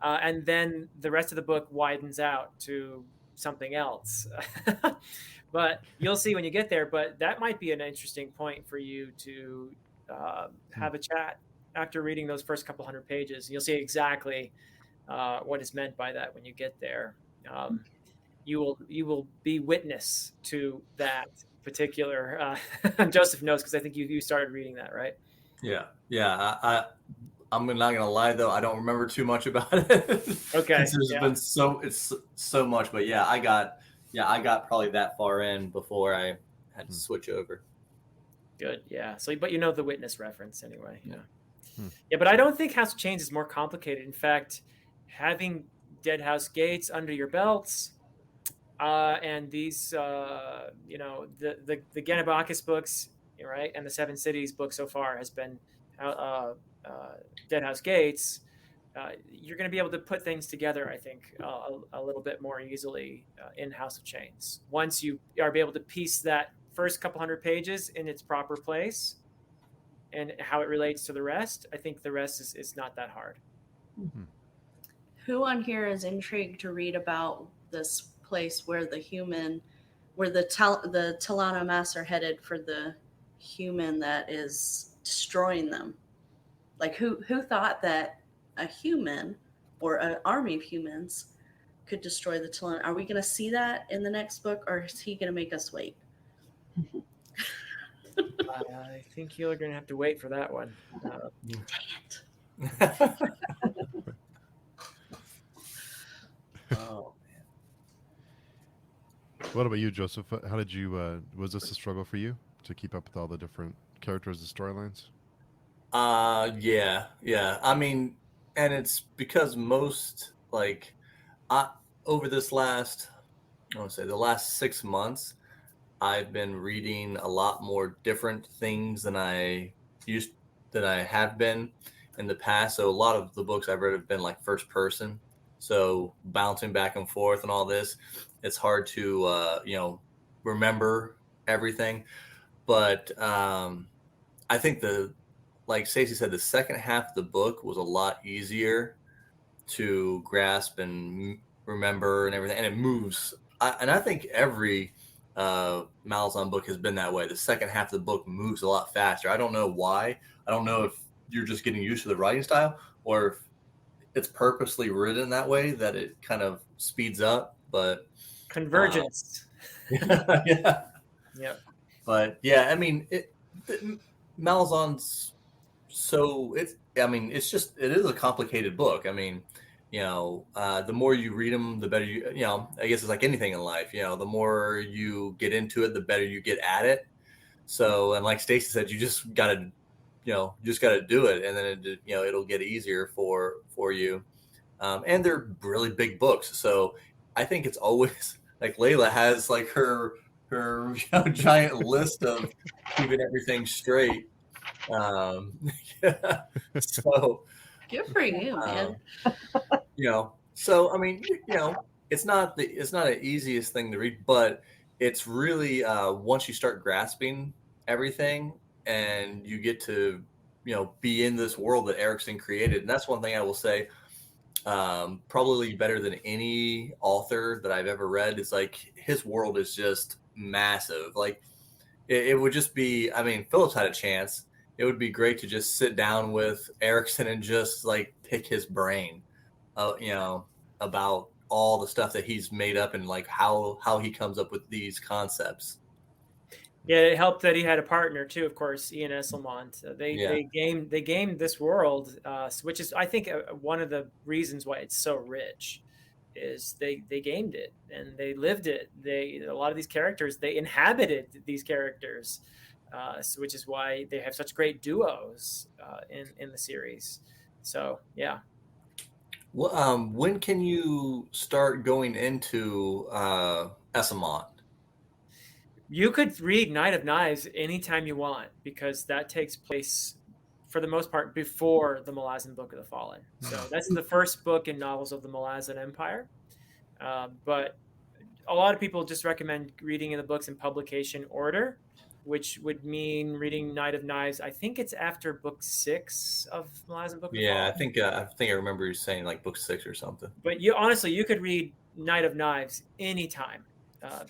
And then the rest of the book widens out to something else. But you'll see when you get there. But that might be an interesting point for you to have a chat after reading those first couple hundred pages. You'll see exactly what is meant by that when you get there. You will be witness to that particular. Joseph knows because I think you started reading that, right? Yeah. I'm not gonna lie though, I don't remember too much about it. Okay. There's been so much, but I got probably that far in before I had to switch over. Good, yeah. So, but you know the witness reference anyway. Yeah. Yeah, but I don't think House of Chains is more complicated. In fact, having Dead House Gates under your belts, and these, the Ganabakis books, right, and the Seven Cities book so far has been Dead House Gates. You're going to be able to put things together, I think, a little bit more easily in House of Chains. Once you are able to piece that first couple hundred pages in its proper place and how it relates to the rest, I think the rest is not that hard. Who on here is intrigued to read about this place where the Talana Mass are headed for the human that is destroying them? Like who thought that a human or an army of humans could destroy the Talana? Are we going to see that in the next book, or is he going to make us wait? I think you're going to have to wait for that one. Dang it. Oh man. What about you, Joseph? How did you? Was this a struggle for you to keep up with all the different characters and storylines? Yeah. I mean, and it's because most over this last, the last 6 months, I've been reading a lot more different things than I have been in the past. So a lot of the books I've read have been like first person. So bouncing back and forth and all this, it's hard to remember everything. But I think like Stacey said, the second half of the book was a lot easier to grasp and remember and everything, and it moves. And I think every Malazan book has been that way. The second half of the book moves a lot faster. I don't know why. I don't know if you're just getting used to the writing style or if it's purposely written that way that it kind of speeds up. But Convergence. yeah. Yeah. But yeah, I mean, Malazan's it is a complicated book. I mean, the more you read them, the better I guess it's like anything in life, the more you get into it, the better you get at it. So, and like Stacey said, you just gotta do it. And then it'll get easier for you. And they're really big books. So I think it's always like Layla has like her giant list of keeping everything straight. So Good for you, man. So I mean, it's not the easiest thing to read, but it's really once you start grasping everything and you get to be in this world that Erickson created. And that's one thing I will say, probably better than any author that I've ever read, is like his world is just massive. Like it would just be, I mean, Phillips had a chance. It would be great to just sit down with Erickson and just like pick his brain, about all the stuff that he's made up and like how he comes up with these concepts. Yeah, it helped that he had a partner too, of course, Ian Esselmont. They gamed this world, which is, I think, one of the reasons why it's so rich. Is they gamed it and they lived it. A lot of these characters, they inhabited these characters, which is why they have such great duos in the series. So yeah. Well, when can you start going into Esselmont? You could read Night of Knives anytime you want, because that takes place, for the most part, before the Malazan Book of the Fallen. So that's the first book in Novels of the Malazan Empire. But a lot of people just recommend reading the books in publication order, which would mean reading Night of Knives. I think it's after book 6 of Malazan Book of the Fallen. I think I remember you saying like book 6 or something. But you could read Night of Knives anytime,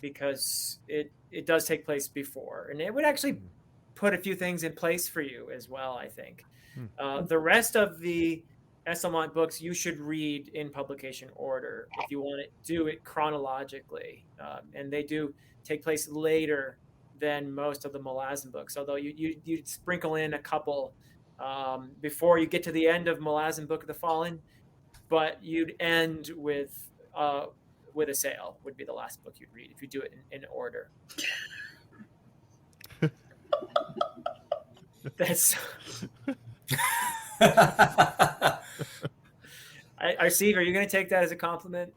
because it does take place before, and it would actually put a few things in place for you as well, I think. The rest of the Esselmont books you should read in publication order if you want to do it chronologically, and they do take place later than most of the Malazan books, although you'd sprinkle in a couple before you get to the end of Malazan Book of the Fallen, but you'd end with a Sail would be the last book you'd read if you do it in order. That's I see. Are you going to take that as a compliment?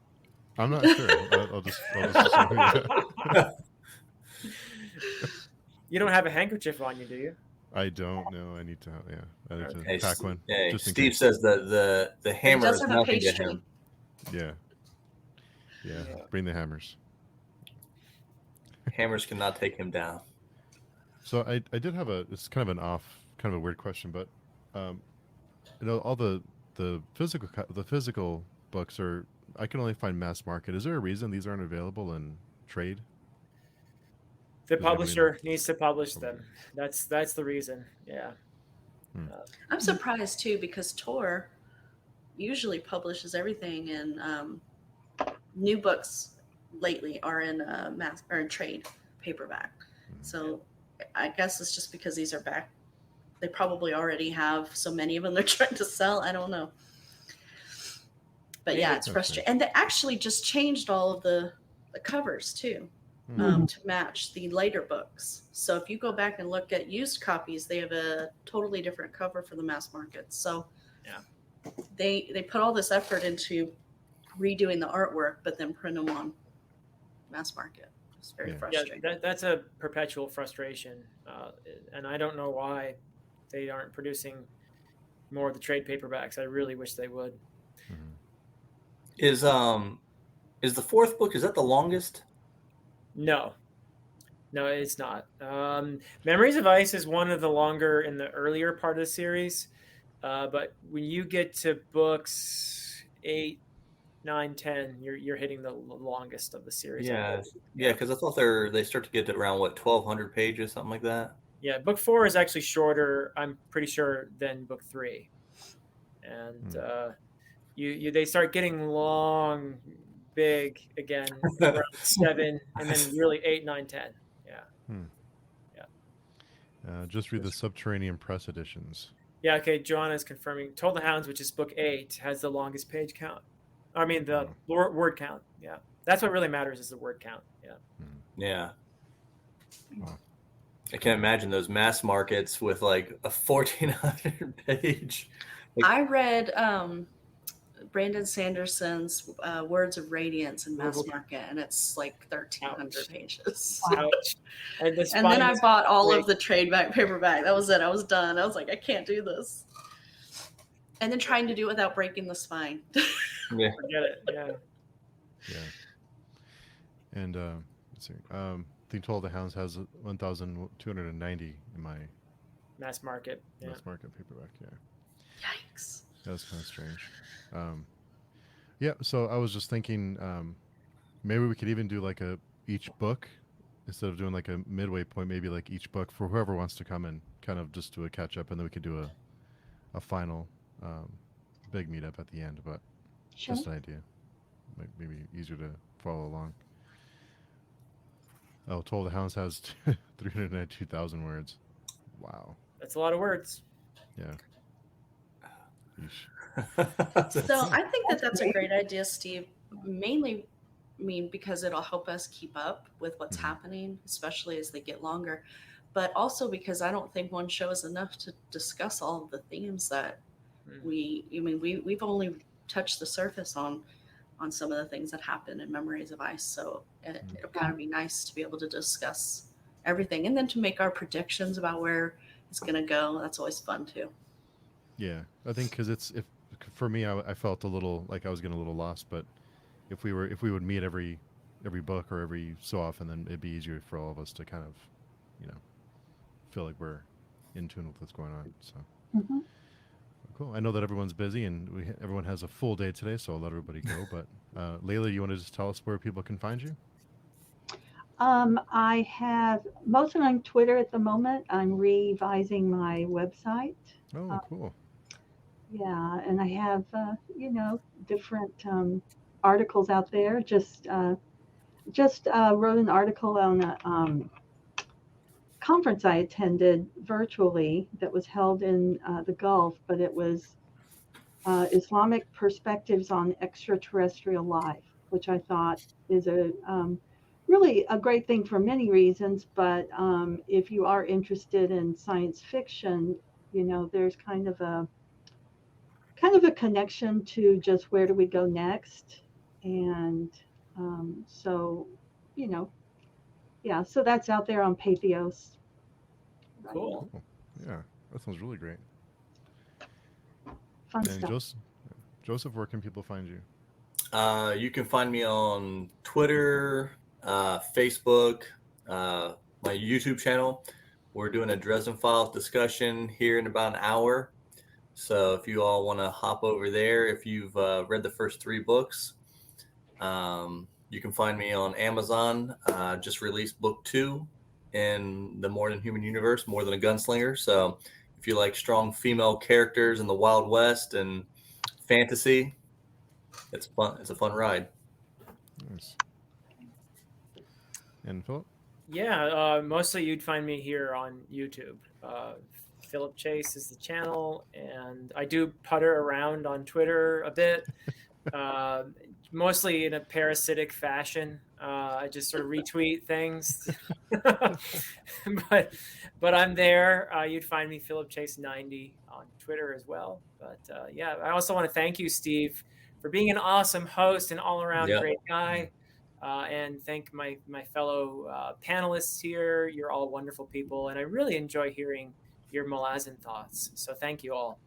I'm not sure. I'll just You don't have a handkerchief on you, do you? I don't know. I need to. I need to pack one. Hey, just in Steve case. says the hammer does is have a nothing to pastry. him. Yeah. Bring the hammers. Hammers cannot take him down. So I did have it's kind of a weird question, but all the physical books are, I can only find mass market. Is there a reason these aren't available in trade? The Does anybody publisher needs to publish them. That's the reason. Yeah. I'm surprised too, because Tor usually publishes everything in new books lately are in mass or in trade paperback. So I guess it's just because these are back. They probably already have so many of them they're trying to sell. I don't know. But yeah, it's frustrating. And they actually just changed all of the covers too, to match the later books. So if you go back and look at used copies, they have a totally different cover for the mass market. So yeah, they put all this effort into redoing the artwork, but then print them on mass market. It's very frustrating. Yeah, that's a perpetual frustration, and I don't know why they aren't producing more of the trade paperbacks. I really wish they would. Is the fourth book, is that the longest? No, No, it's not. Memories of Ice is one of the longer in the earlier part of the series, but when you get to books 8, 9, 10, you're hitting the longest of the series. Yeah, Already. yeah, because I thought they start to get to around what 1,200 pages, something like that. Yeah, book 4 is actually shorter. I'm pretty sure than book 3, and they start getting long, big again around 7, and then really 8, 9, 10. Yeah. Hmm. Yeah. Just read the Subterranean Press editions. Yeah, okay. Joanna is confirming. Toll the Hounds, which is book 8, has the longest page count. I mean, the word count. Yeah, that's what really matters is the word count. Yeah. Yeah. Wow. I can imagine those mass markets with like a 1,400 page. I read Brandon Sanderson's Words of Radiance in Mass Market, and it's like 1,300 pages. Ouch. And then I bought all of the trade paperback. That was it. I was done. I was like, I can't do this. And then trying to do it without breaking the spine. Yeah. Forget it. Yeah. Yeah. And let's see. I think Toll the Hounds has 1,290 in my Mass Market. Yeah. Mass Market paperback. Yeah. Yikes. That's kind of strange. Yeah, so I was just thinking maybe we could even do like each book instead of doing like a midway point, maybe like each book for whoever wants to come and kind of just do a catch up, and then we could do a final big meetup at the end. But just an idea, maybe easier to follow along. Oh, Toll the Hounds has 392,000 words. Wow. That's a lot of words. Yeah. So I think that's a great idea, Steve. Mainly, because it'll help us keep up with what's happening, especially as they get longer. But also because I don't think one show is enough to discuss all of the themes that we've only touched the surface on some of the things that happen in Memories of Ice. So it'll kind of be nice to be able to discuss everything, and then to make our predictions about where it's going to go. That's always fun too. Yeah, I think because for me, I felt a little like I was getting a little lost. But if we would meet every book or every so often, then it'd be easier for all of us to kind of, feel like we're in tune with what's going on. So cool. I know that everyone's busy and everyone has a full day today, so I'll let everybody go. But Layla, you want to just tell us where people can find you? I have mostly on Twitter at the moment. I'm revising my website. Oh, cool. Yeah, and I have different articles out there. Just wrote an article on a conference I attended virtually that was held in the Gulf, but it was Islamic Perspectives on Extraterrestrial Life, which I thought is really a great thing for many reasons. But if you are interested in science fiction, there's kind of a connection to just where do we go next. And so so that's out there on Pathos. Cool. Yeah, that sounds really great. Fun and stuff. Joseph, where can people find you? You can find me on Twitter, Facebook, my YouTube channel. We're doing a Dresden Files discussion here in about an hour. So if you all want to hop over there, if you've read the first 3 books, you can find me on Amazon. Just released book 2 in the More Than Human universe, More Than a Gunslinger. So if you like strong female characters in the Wild West and fantasy, it's fun. It's a fun ride. Nice. And Philip? Yeah, mostly you'd find me here on YouTube. Philip Chase is the channel, and I do putter around on Twitter a bit, mostly in a parasitic fashion. I just sort of retweet things, but I'm there. You'd find me Philip Chase 90 on Twitter as well. But yeah, I also want to thank you, Steve, for being an awesome host and all around great guy. And thank my fellow panelists here. You're all wonderful people, and I really enjoy hearing your Malazan thoughts. So thank you all.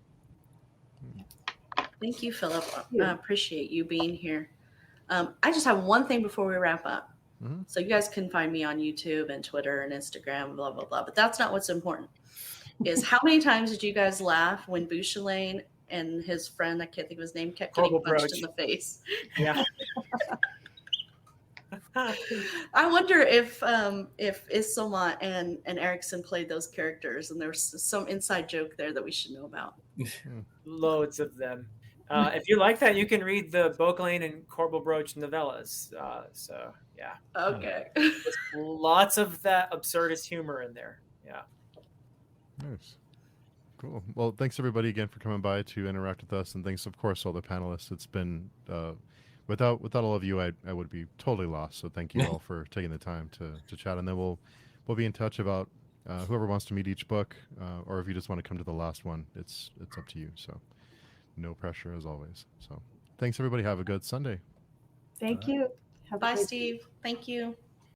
Thank you, Philip. I appreciate you being here. I just have one thing before we wrap up. Mhm. So you guys can find me on YouTube and Twitter and Instagram, blah blah blah. But that's not what's important. Is how many times did you guys laugh when Bouchelain and his friend, I can't think of his name, kept getting Horrible punched Broach. in the face? Yeah. I wonder if Isomat and Erickson played those characters, and there's some inside joke there that we should know about. Loads of them. If you like that, you can read the Beauclain and Corbel Broach novellas. So yeah, Okay. there's lots of that absurdist humor in there. Yeah. Nice. Cool. Well, thanks everybody again for coming by to interact with us, and thanks, of course, all the panelists. It's been without all of you, I would be totally lost. So thank you all for taking the time to chat, and then we'll be in touch about whoever wants to meet each book, or if you just want to come to the last one, it's up to you. So no pressure as always. So thanks everybody. Have a good Sunday. Thank you. Have a Bye, great- Steve. Thank you.